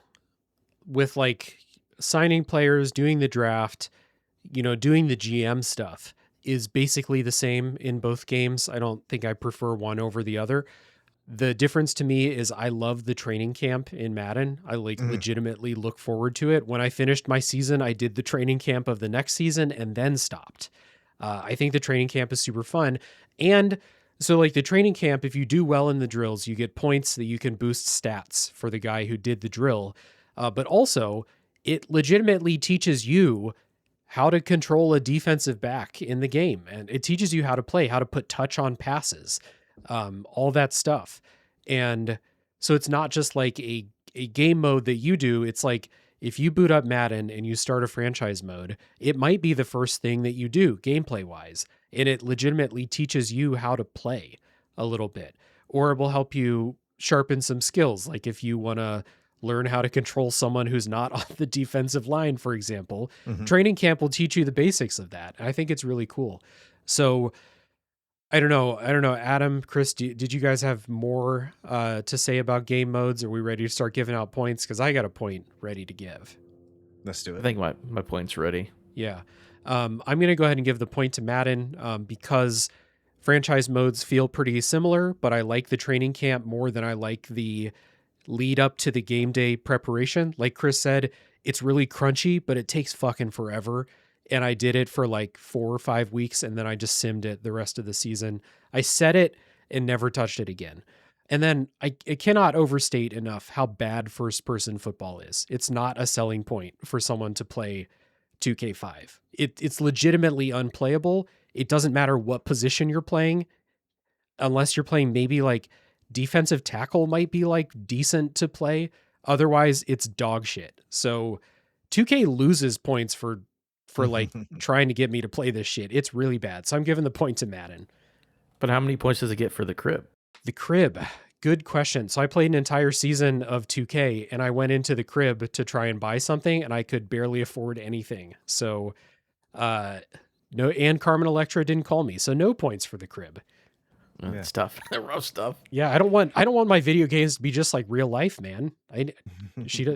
with like signing players, doing the draft, doing the GM stuff is basically the same in both games. I don't think I prefer one over the other. The difference to me is I love the training camp in Madden. I legitimately look forward to it. When I finished my season, I did the training camp of the next season and then stopped. I think the training camp is super fun. And so like the training camp, if you do well in the drills, you get points that you can boost stats for the guy who did the drill. But also it legitimately teaches you how to control a defensive back in the game. And it teaches you how to play, how to put touch on passes. All that stuff. And so it's not just like a game mode that you do. It's like if you boot up Madden and you start a franchise mode, it might be the first thing that you do gameplay wise. And it legitimately teaches you how to play a little bit, or it will help you sharpen some skills. Like if you want to learn how to control someone who's not on the defensive line, for example, training camp will teach you the basics of that. I think it's really cool. So I don't know. Adam, Chris, did you guys have more to say about game modes? Are we ready to start giving out points? Because I got a point ready to give. Let's do it. I think my point's ready. Yeah. I'm going to go ahead and give the point to Madden because franchise modes feel pretty similar, but I like the training camp more than I like the lead up to the game day preparation. Like Chris said, it's really crunchy, but it takes fucking forever. And I did it for like 4 or 5 weeks, and then I just simmed it the rest of the season. I set it and never touched it again. And then I cannot overstate enough how bad first-person football is. It's not a selling point for someone to play 2K5. It's legitimately unplayable. It doesn't matter what position you're playing, unless you're playing maybe like defensive tackle might be like decent to play. Otherwise, it's dog shit. So 2K loses points for like trying to get me to play this shit. It's really bad. So I'm giving the point to Madden. But how many points does it get for the crib? The crib. Good question. So I played an entire season of 2K and I went into the crib to try and buy something and I could barely afford anything. So no, and Carmen Electra didn't call me. So no points for the crib. It's tough. Rough stuff. Yeah, I don't want my video games to be just like real life, man.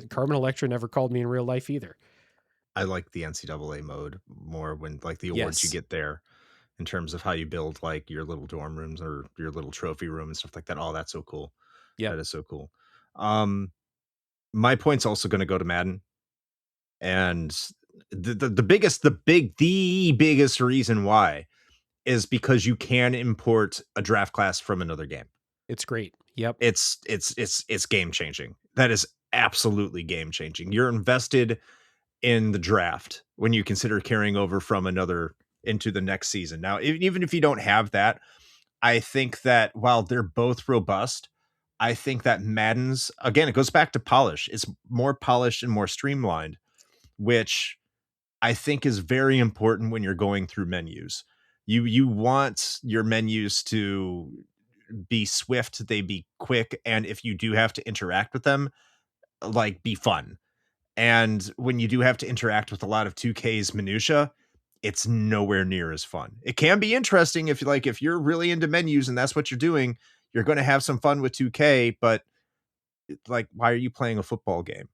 Carmen Electra never called me in real life either. I like the NCAA mode more when like the awards you get there in terms of how you build like your little dorm rooms or your little trophy room and stuff like that. Oh, that's so cool. Yeah, that is so cool. My point's also going to go to Madden, and the biggest reason why is because you can import a draft class from another game. It's great. Yep. It's game changing. That is absolutely game changing. You're invested in the draft when you consider carrying over from another into the next season. Now, even if you don't have that, I think that while they're both robust, I think that Madden's, again, it goes back to polish. It's more polished and more streamlined, which I think is very important when you're going through menus. You want your menus to be swift, they be quick, and if you do have to interact with them, like be fun. And when you do have to interact with a lot of 2K's minutia, it's nowhere near as fun. It can be interesting if you're really into menus and that's what you're doing, you're going to have some fun with 2K, but like, why are you playing a football game?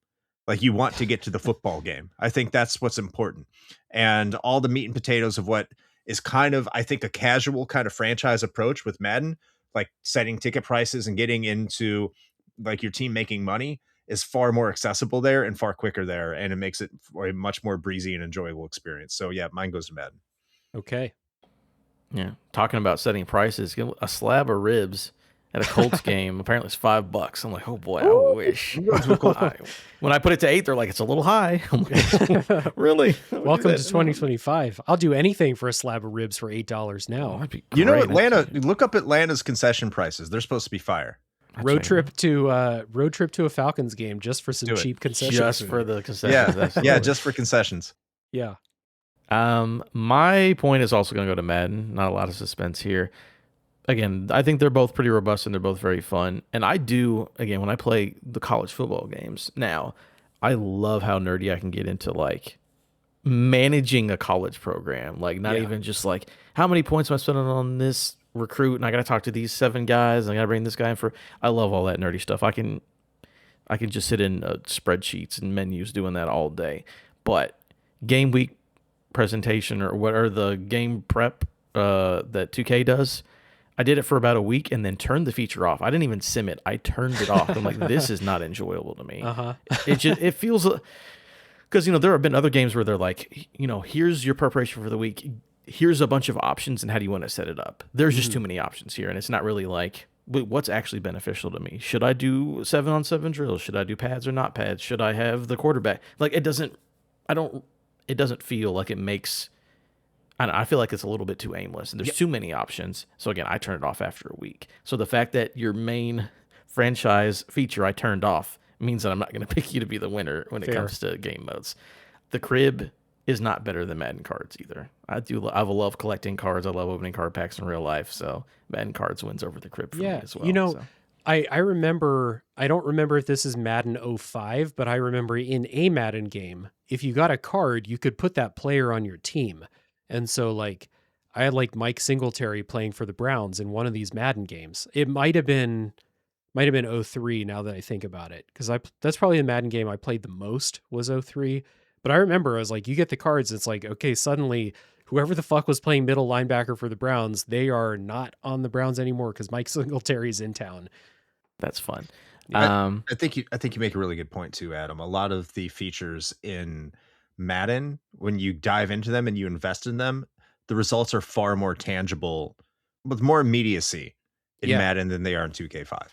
Like, you want to get to the football game. I think that's what's important. And all the meat and potatoes of what is kind of, I think, a casual kind of franchise approach with Madden, like setting ticket prices and getting into like your team making money, is far more accessible there and far quicker there. And it makes it a much more breezy and enjoyable experience. So yeah, mine goes to Madden. Okay. Yeah. Talking about setting prices, a slab of ribs at a Colts game, apparently it's $5. I'm like, oh boy, I wish. When I put it to 8, they're like, it's a little high. I'm like, really? Welcome to 2025. I'll do anything for a slab of ribs for $8 now. That'd be You know, great. Atlanta, look up Atlanta's concession prices. They're supposed to be fire. Road trip to a Falcons game just for some cheap concessions. Just for the concessions. Yeah, just for concessions. Yeah. My point is also going to go to Madden. Not a lot of suspense here. Again, I think they're both pretty robust and they're both very fun. And I do, again, when I play the college football games now, I love how nerdy I can get into like managing a college program. Like not even just like, how many points am I spending on this recruit? And I got to talk to these 7 guys. And I got to bring this guy in for, I love all that nerdy stuff. I can just sit in spreadsheets and menus doing that all day. But game week presentation or what are the game prep that 2K does, I did it for about a week and then turned the feature off. I didn't even sim it. I turned it off. I'm like, this is not enjoyable to me. It feels, because, there have been other games where they're like, here's your preparation for the week. Here's a bunch of options and how do you want to set it up? There's just too many options here. And it's not really like, what's actually beneficial to me? Should I do 7-on-7 drills? Should I do pads or not pads? Should I have the quarterback? Like it doesn't feel like it makes, I feel like it's a little bit too aimless and there's too many options. So again, I turned it off after a week. So the fact that your main franchise feature I turned off means that I'm not going to pick you to be the winner when it comes to game modes. The crib is not better than Madden cards either. I love collecting cards. I love opening card packs in real life. So Madden cards wins over the crib for me as well. I remember, I don't remember if this is Madden 05, but I remember in a Madden game, if you got a card, you could put that player on your team. And so like I had like Mike Singletary playing for the Browns in one of these Madden games. It might have been 03 now that I think about it. Because that's probably the Madden game I played the most was 03. But I remember I was like, you get the cards, it's like, okay, suddenly whoever the fuck was playing middle linebacker for the Browns, they are not on the Browns anymore because Mike Singletary's in town. That's fun. I think you make a really good point too, Adam. A lot of the features in Madden, when you dive into them and you invest in them, the results are far more tangible with more immediacy in Madden than they are in 2K5.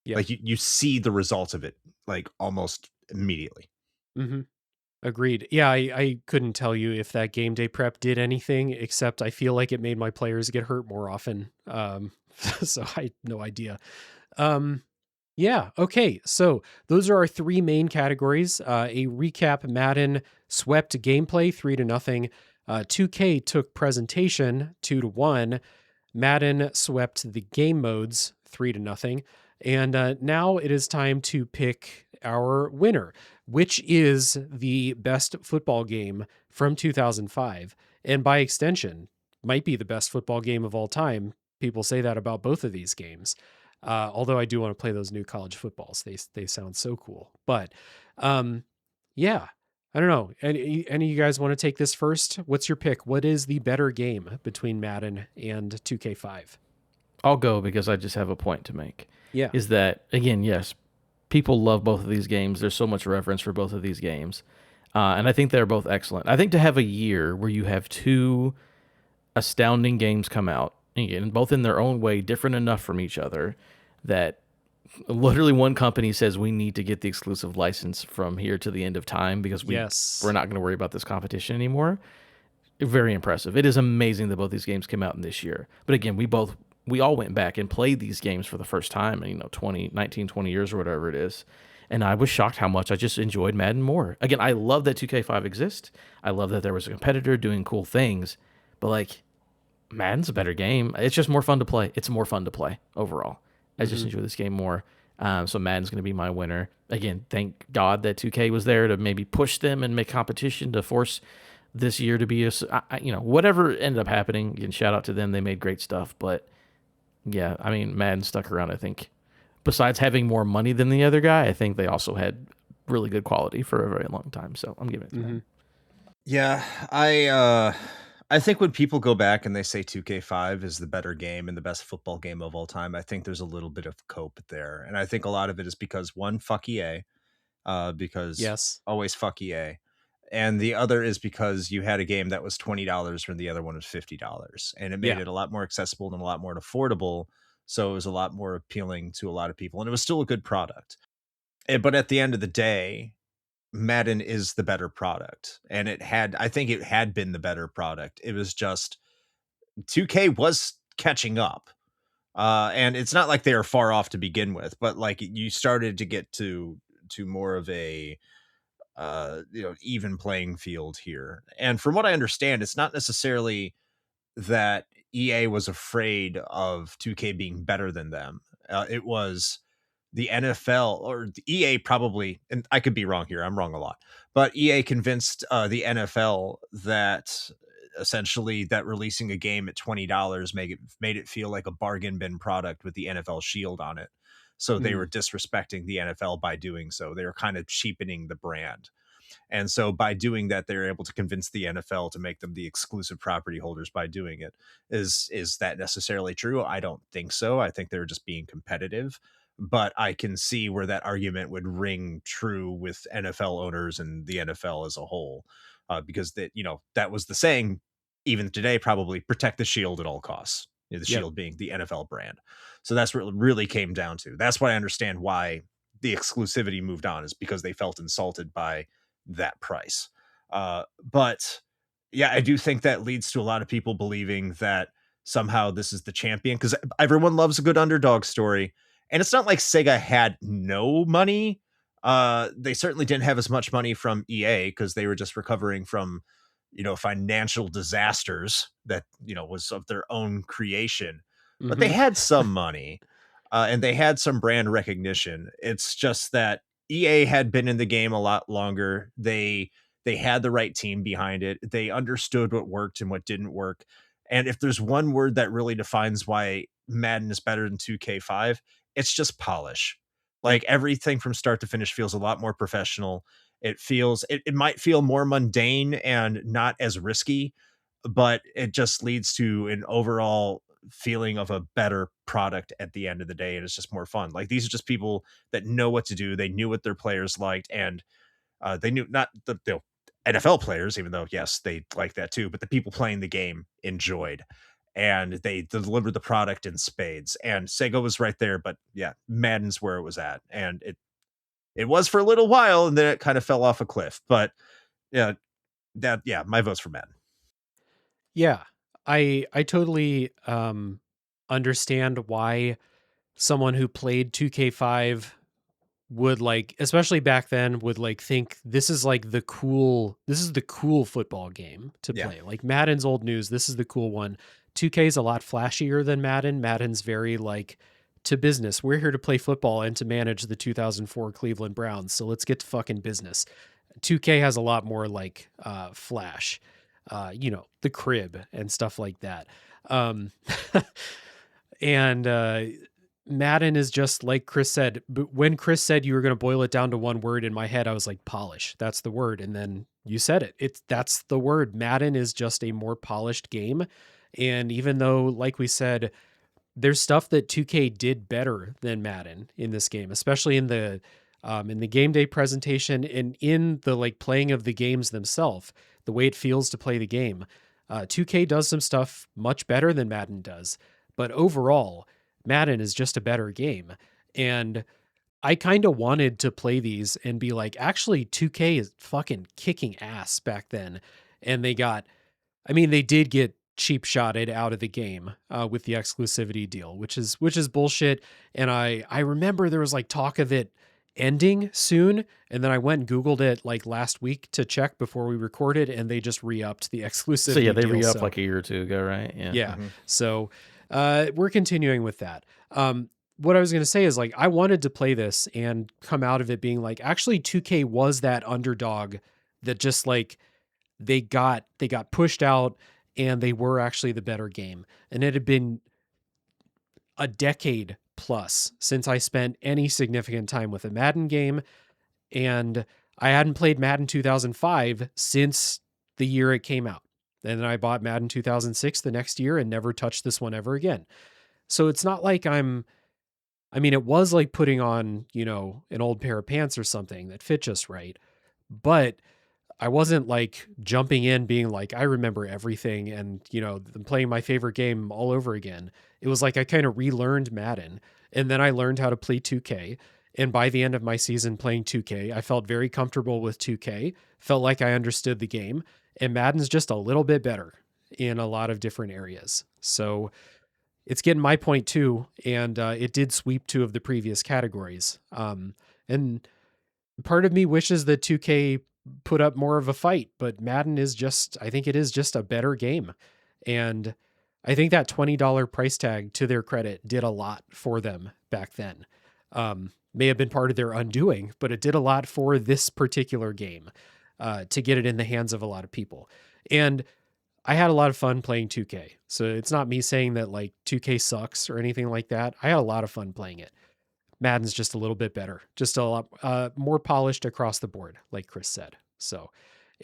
Like you see the results of it like almost immediately. Agreed. Yeah, I couldn't tell you if that game day prep did anything, except I feel like it made my players get hurt more often. So I had no idea. Yeah, okay. So those are our 3 main categories. A recap: Madden swept gameplay 3-0. 2K took presentation 2-1. Madden swept the game modes 3-0. And now it is time to pick our winner, which is the best football game from 2005. And by extension, might be the best football game of all time. People say that about both of these games. Although I do want to play those new college footballs. They sound so cool. But yeah, I don't know. Any of you guys want to take this first? What's your pick? What is the better game between Madden and 2K5? I'll go because I just have a point to make. Yeah. Is that, again, yes, people love both of these games. There's so much reverence for both of these games. And I think they're both excellent. I think to have a year where you have 2 astounding games come out, again, both in their own way, different enough from each other, that literally one company says we need to get the exclusive license from here to the end of time because we're not going to worry about this competition anymore. Very impressive. It is amazing that both these games came out in this year. But again, we all went back and played these games for the first time in 20 years or whatever it is. And I was shocked how much I just enjoyed Madden more. Again, I love that 2K5 exists. I love that there was a competitor doing cool things. But like, Madden's a better game. It's just more fun to play. It's more fun to play overall. I just enjoy this game more. So Madden's going to be my winner. Again, thank God that 2K was there to maybe push them and make competition to force this year to be whatever ended up happening. Again, shout out to them. They made great stuff. But yeah, I mean, Madden stuck around, I think. Besides having more money than the other guy, I think they also had really good quality for a very long time. So I'm giving it to them. Yeah, I think when people go back and they say 2K5 is the better game and the best football game of all time, I think there's a little bit of cope there. And I think a lot of it is because one, fuck EA, because always fuck EA. And the other is because you had a game that was $20 when the other one was $50. And it made it a lot more accessible and a lot more affordable. So it was a lot more appealing to a lot of people. And it was still a good product. But at the end of the day, Madden is the better product. And I think it had been the better product. It was just 2K was catching up. And it's not like they were far off to begin with, but like you started to get to more of a even playing field here. And from what I understand, it's not necessarily that EA was afraid of 2K being better than them. It was the NFL or the EA probably, and I could be wrong here, I'm wrong a lot, but EA convinced the NFL that essentially that releasing a game at $20 made it feel like a bargain bin product with the NFL shield on it. So they were disrespecting the NFL by doing so. They were kind of cheapening the brand. And so by doing that, they're able to convince the NFL to make them the exclusive property holders by doing it. Is that necessarily true? I don't think so. I think they're just being competitive. But I can see where that argument would ring true with NFL owners and the NFL as a whole, because that was the saying even today, probably protect the shield at all costs. The shield being the NFL brand. So that's what it really came down to. That's why I understand why the exclusivity moved on, is because they felt insulted by that price. But yeah, I do think that leads to a lot of people believing that somehow this is the champion, because everyone loves a good underdog story. And it's not like Sega had no money. They certainly didn't have as much money from EA because they were just recovering from, financial disasters that, was of their own creation. But they had some money and they had some brand recognition. It's just that EA had been in the game a lot longer. They had the right team behind it. They understood what worked and what didn't work. And if there's one word that really defines why Madden is better than 2K5, it's just polish. Like everything from start to finish feels a lot more professional. It might feel more mundane and not as risky, but it just leads to an overall feeling of a better product at the end of the day. And it's just more fun. Like these are just people that know what to do. They knew what their players liked, and they knew not the NFL players, even though yes, they like that too, but the people playing the game enjoyed, and they delivered the product in spades. And Sega was right there, but yeah, Madden's where it was at, and it was for a little while, and then it kind of fell off a cliff. But yeah, my vote's for Madden. Yeah, I totally understand why someone who played 2K5 would, like, especially back then, would like think this is the cool football game to play. Like Madden's old news, this is the cool one. 2K is a lot flashier than Madden. Madden's very like to business. We're here to play football and to manage the 2004 Cleveland Browns. So let's get to fucking business. 2K has a lot more like flash, the crib and stuff like that. And Madden is just like Chris said. But when Chris said you were going to boil it down to one word, in my head I was like polish. That's the word. And then you said it. That's the word. Madden is just a more polished game. And even though, like we said, there's stuff that 2K did better than Madden in this game, especially in the Gameday presentation and in the like playing of the games themselves, the way it feels to play the game. 2K does some stuff much better than Madden does, but overall, Madden is just a better game. And I kind of wanted to play these and be like, actually, 2K is fucking kicking ass back then. And they did get cheap shotted out of the game with the exclusivity deal, which is bullshit. And I remember there was like talk of it ending soon, and then I went and Googled it like last week to check before we recorded, and they just re-upped the exclusivity. So yeah, they deal, re-upped like a year or two ago, right? Yeah. So we're continuing with that. what I was going to say is like, I wanted to play this and come out of it being like, actually 2K was that underdog that just like they got pushed out and they were actually the better game. And it had been a decade plus since I spent any significant time with a Madden game. And I hadn't played Madden 2005 since the year it came out. And then I bought Madden 2006 the next year and never touched this one ever again. So it's not like I mean, it was like putting on, you know, an old pair of pants or something that fit just right. But I wasn't like jumping in being like, I remember everything and, you know, playing my favorite game all over again. It was like I kind of relearned Madden, and then I learned how to play 2K. And by the end of my season playing 2K, I felt very comfortable with 2K, felt like I understood the game, and Madden's just a little bit better in a lot of different areas. So it's getting my point too, and it did sweep 2 of the previous categories. And part of me wishes that 2K put up more of a fight, but Madden is just, I think it is just a better game. And I think that $20 price tag, to their credit, did a lot for them back then. May have been part of their undoing, but it did a lot for this particular game to get it in the hands of a lot of people. And I had a lot of fun playing 2K. So it's not me saying that like 2K sucks or anything like that. I had a lot of fun playing it. Madden's just a little bit better, just a lot more polished across the board, like Chris said. So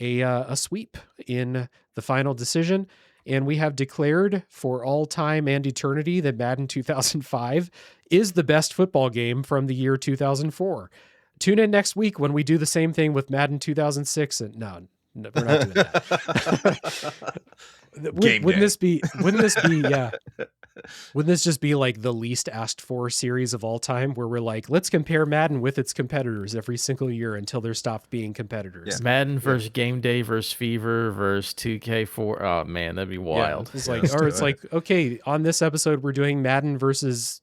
a sweep in the final decision. And we have declared for all time and eternity that Madden 2005 is the best football game from the year 2004. Tune in next week when we do the same thing with Madden 2006. And no, we're not doing that. Wouldn't this be, yeah. Wouldn't this just be like the least asked for series of all time where we're like, let's compare Madden with its competitors every single year until they're stopped being competitors? Yeah. Madden versus Gameday versus Fever versus 2K4. Oh man, that'd be wild. Yeah, it's like, or it's like, okay, on this episode, we're doing Madden versus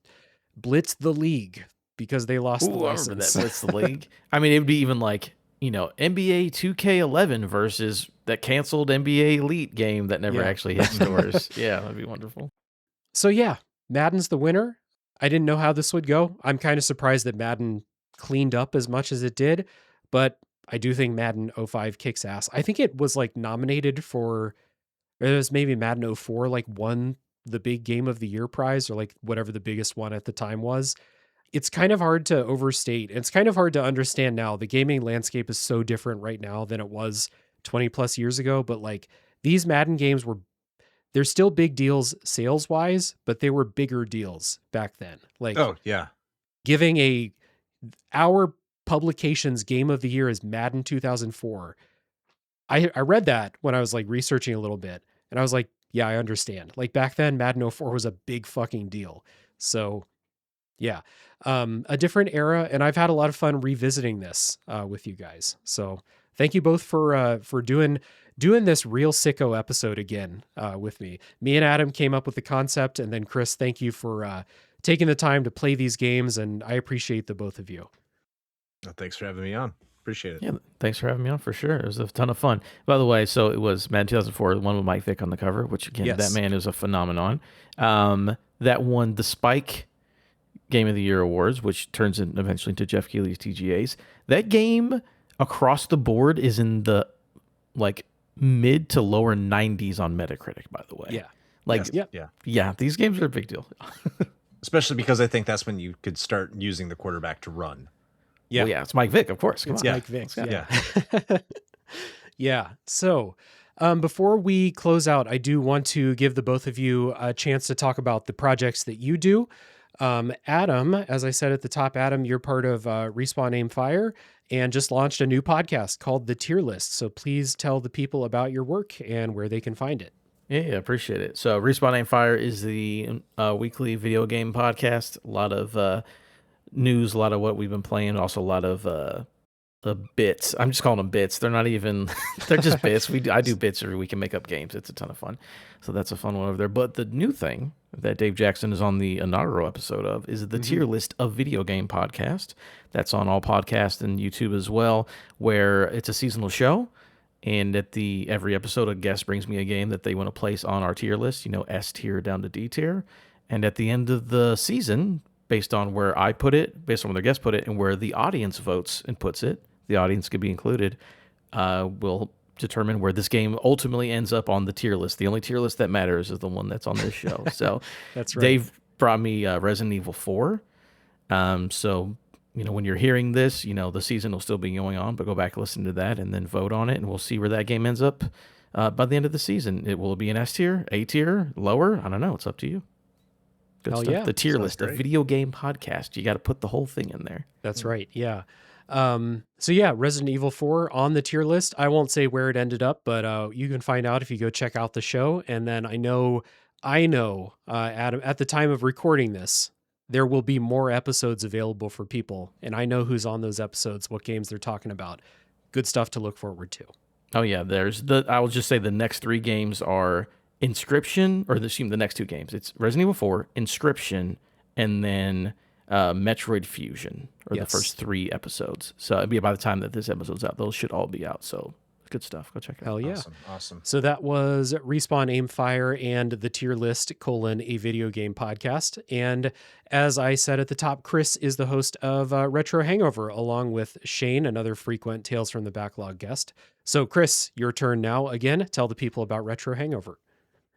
Blitz the League because they lost the license. I remember that Blitz the League. I mean, it would be even like, you know, NBA 2K11 versus that canceled NBA Elite game that never actually hit stores. Yeah, that'd be wonderful. So yeah, Madden's the winner. I didn't know how this would go. I'm kind of surprised that Madden cleaned up as much as it did, but I do think Madden 05 kicks ass. I think it was like nominated for, or it was maybe Madden 04 like won the big game of the year prize or like whatever the biggest one at the time was. It's kind of hard to overstate. It's kind of hard to understand now. The gaming landscape is so different right now than it was 20 plus years ago, but like these Madden games they're still big deals sales wise, but they were bigger deals back then. Like, oh yeah, giving our publication's game of the year is Madden 2004. I read that when I was like researching a little bit, and I was like, yeah, I understand. Like back then, Madden 04 was a big fucking deal. So yeah, a different era, and I've had a lot of fun revisiting this with you guys. So thank you both for doing this real sicko episode again with me. Me and Adam came up with the concept, and then Chris, thank you for taking the time to play these games, and I appreciate the both of you. Well, thanks for having me on. Appreciate it. Yeah, thanks for having me on for sure. It was a ton of fun. By the way, so it was Madden 2004, the one with Mike Vick on the cover, which again, that man is a phenomenon. That won the Spike Game of the Year awards, which turns in eventually into Jeff Keighley's TGAs. That game across the board is in the like mid to lower 90s on Metacritic, by the way. Yeah. Like, yeah, these games are a big deal. Especially because I think that's when you could start using the quarterback to run. Yeah. Well, yeah, it's Mike Vick, of course. It's Mike Vick. Yeah. Yeah. So before we close out, I do want to give the both of you a chance to talk about the projects that you do. Adam, as I said at the top, Adam, you're part of Respawn Aim Fire and just launched a new podcast called The Tier List. So please tell the people about your work and where they can find it. Yeah, appreciate it. So Respawn Aim Fire is the weekly video game podcast. A lot of news, a lot of what we've been playing, also a lot of bits. I'm just calling them bits. They're not even, they're just bits. I do bits every week and make up games. It's a ton of fun. So that's a fun one over there. But the new thing that Dave Jackson is on the inaugural episode of is the Tier List of Video Game Podcast. That's on all podcasts and YouTube as well, where it's a seasonal show. And at every episode, a guest brings me a game that they want to place on our tier list, S tier down to D tier. And at the end of the season, based on where I put it, based on where the guest put it, and where the audience votes and puts it. The audience could be included. Will determine where this game ultimately ends up on the tier list. The only tier list that matters is the one that's on this show. So that's right. Dave brought me Resident Evil 4. So, when you're hearing this, the season will still be going on, but go back and listen to that and then vote on it, and we'll see where that game ends up by the end of the season. It will be an S tier, A tier, lower. I don't know. It's up to you. Good Hell stuff. yeah. The tier Sounds list, great. a video game podcast. You got to put the whole thing in there. That's right. Yeah. So yeah, Resident Evil 4 on the tier list. I won't say where it ended up, but you can find out if you go check out the show. And then I know, Adam, at the time of recording this, there will be more episodes available for people. And I know who's on those episodes, what games they're talking about. Good stuff to look forward to. Oh yeah, I will just say the next 3 games are Inscription, or the next 2 games. It's Resident Evil 4, Inscription, and then Metroid Fusion are the first 3 episodes. So it'll be by the time that this episode's out, those should all be out. So good stuff. Go check it out. Hell yeah. Awesome. So that was Respawn Aimfire and the Tier List, a video game podcast. And as I said at the top, Chris is the host of Retro Hangover, along with Shane, another frequent Tales from the Backlog guest. So Chris, your turn now. Again, tell the people about Retro Hangover.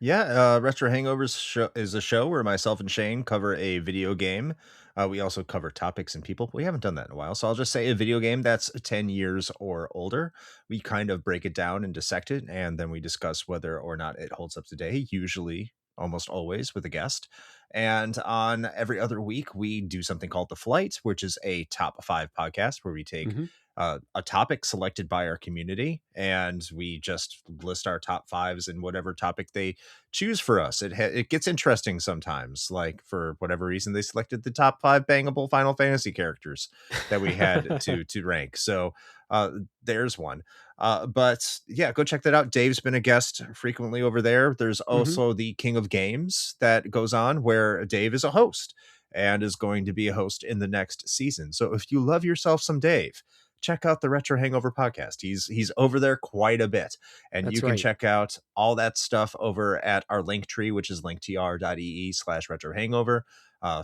Yeah, Retro Hangovers is a show where myself and Shane cover a video game. We also cover topics and people. We haven't done that in a while, so I'll just say a video game that's 10 years or older. We kind of break it down and dissect it, and then we discuss whether or not it holds up today, usually, almost always, with a guest. And on every other week, we do something called The Flight, which is a top 5 podcast where we take a topic selected by our community, and we just list our top 5s in whatever topic they choose for us. It gets interesting sometimes, like for whatever reason they selected the top 5 bangable Final Fantasy characters that we had to rank. So there's one. But yeah, go check that out. Dave's been a guest frequently over there. There's also the King of Games that goes on, where Dave is a host and is going to be a host in the next season. So if you love yourself some Dave, check out the Retro Hangover podcast. He's over there quite a bit, and you can check out all that stuff over at our link tree, which is linktr.ee/retro hangover.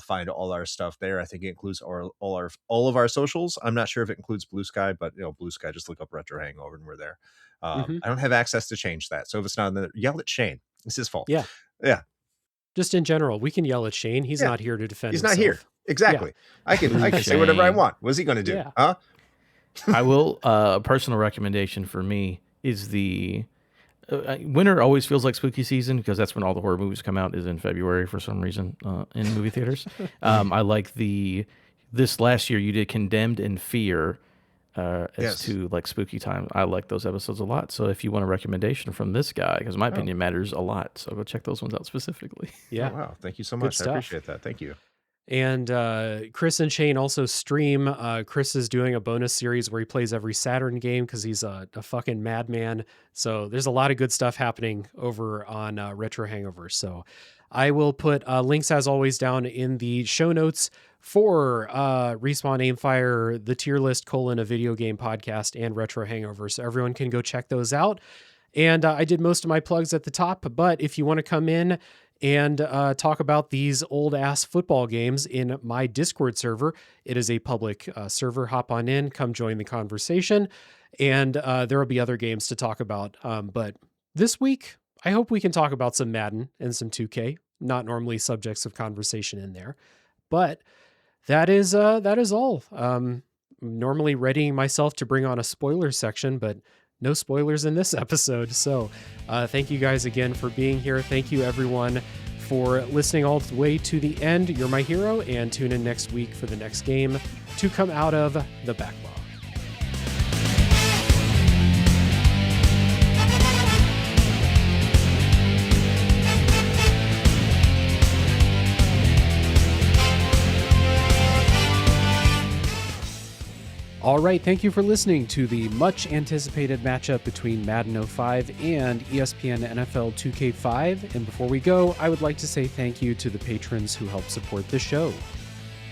Find all our stuff there. I think it includes all of our socials. I'm not sure if it includes Blue Sky, but Blue Sky, just look up Retro Hangover and we're there. I don't have access to change that, so if it's not in there, yell at Shane. It's his fault. Yeah. Just in general, we can yell at Shane. He's not here to defend himself. He's not here. Exactly. I can say whatever I want. What's he going to do? Huh? I will. A personal recommendation for me is the winter always feels like spooky season, because that's when all the horror movies come out, is in February for some reason in movie theaters. I like this last year you did Condemned in Fear as to like spooky time. I like those episodes a lot. So if you want a recommendation from this guy, because my opinion matters a lot, so go check those ones out specifically. Yeah. Oh, wow. Thank you so much. I appreciate that. Thank you. And Chris and Shane also stream. Chris is doing a bonus series where he plays every Saturn game because he's a fucking madman. So there's a lot of good stuff happening over on Retro Hangover. So I will put links, as always, down in the show notes for Respawn Aimfire, the Tier List, a video game podcast, and Retro Hangover. So everyone can go check those out. And I did most of my plugs at the top, but if you want to come in and talk about these old ass football games in my Discord server, it is a public server. Hop on in, come join the conversation, and there will be other games to talk about. But this week, I hope we can talk about some Madden and some 2K, not normally subjects of conversation in there, but that is all. Normally readying myself to bring on a spoiler section, but no spoilers in this episode. So thank you guys again for being here. Thank you everyone for listening all the way to the end. You're my hero, and tune in next week for the next game to come out of the backlog. All right, thank you for listening to the much anticipated matchup between Madden 05 and ESPN NFL 2K5. And before we go, I would like to say thank you to the patrons who help support the show.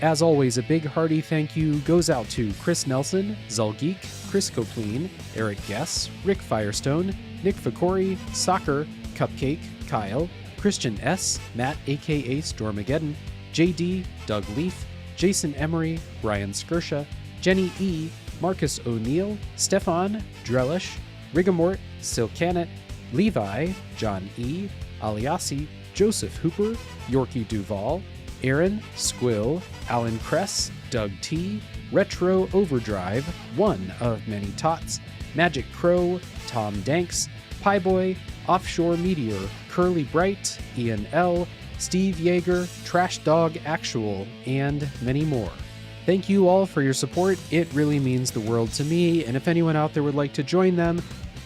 As always, a big hearty thank you goes out to Chris Nelson, Zulgeek, Chris Coplien, Eric Guess, Rick Firestone, Nick Ficori, Soccer, Cupcake, Kyle, Christian S., Matt aka Stormageddon, JD, Doug Leaf, Jason Emery, Brian Skirsha, Jenny E., Marcus O'Neill, Stefan, Drellish, Rigamort, Silcanet, Levi, John E., Aliasi, Joseph Hooper, Yorkie Duval, Aaron, Squill, Alan Kress, Doug T., Retro Overdrive, One of Many Tots, Magic Crow, Tom Danks, Pieboy, Offshore Meteor, Curly Bright, Ian L., Steve Yeager, Trash Dog Actual, and many more. Thank you all for your support. It really means the world to me, and if anyone out there would like to join them,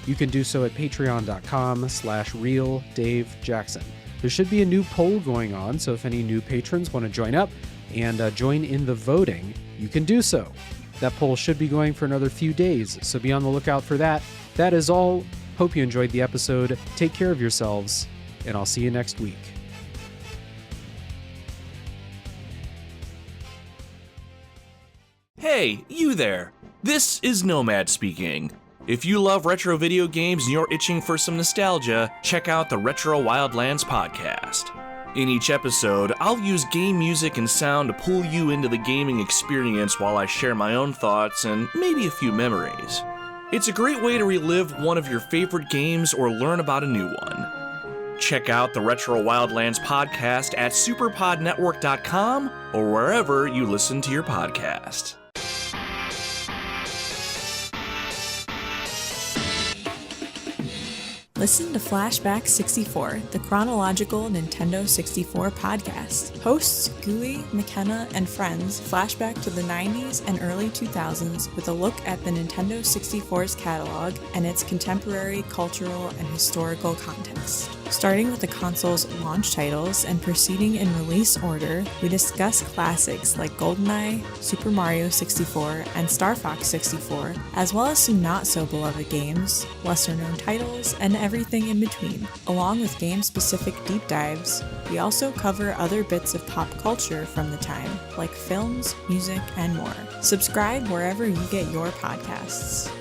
you can do so at patreon.com/realdavejackson. There should be a new poll going on, so if any new patrons want to join up and join in the voting, you can do so. That poll should be going for another few days, so be on the lookout for that. That is all. Hope you enjoyed the episode. Take care of yourselves, and I'll see you next week. Hey, you there! This is Nomad speaking. If you love retro video games and you're itching for some nostalgia, check out the Retro Wildlands podcast. In each episode, I'll use game music and sound to pull you into the gaming experience while I share my own thoughts and maybe a few memories. It's a great way to relive one of your favorite games or learn about a new one. Check out the Retro Wildlands podcast at superpodnetwork.com or wherever you listen to your podcast. Listen to Flashback 64, the chronological Nintendo 64 podcast. Hosts Gooey, McKenna, and friends flashback to the 90s and early 2000s with a look at the Nintendo 64's catalog and its contemporary cultural and historical context. Starting with the console's launch titles and proceeding in release order, we discuss classics like GoldenEye, Super Mario 64, and Star Fox 64, as well as some not-so-beloved games, lesser-known titles, and everything in between. Along with game-specific deep dives, we also cover other bits of pop culture from the time, like films, music, and more. Subscribe wherever you get your podcasts.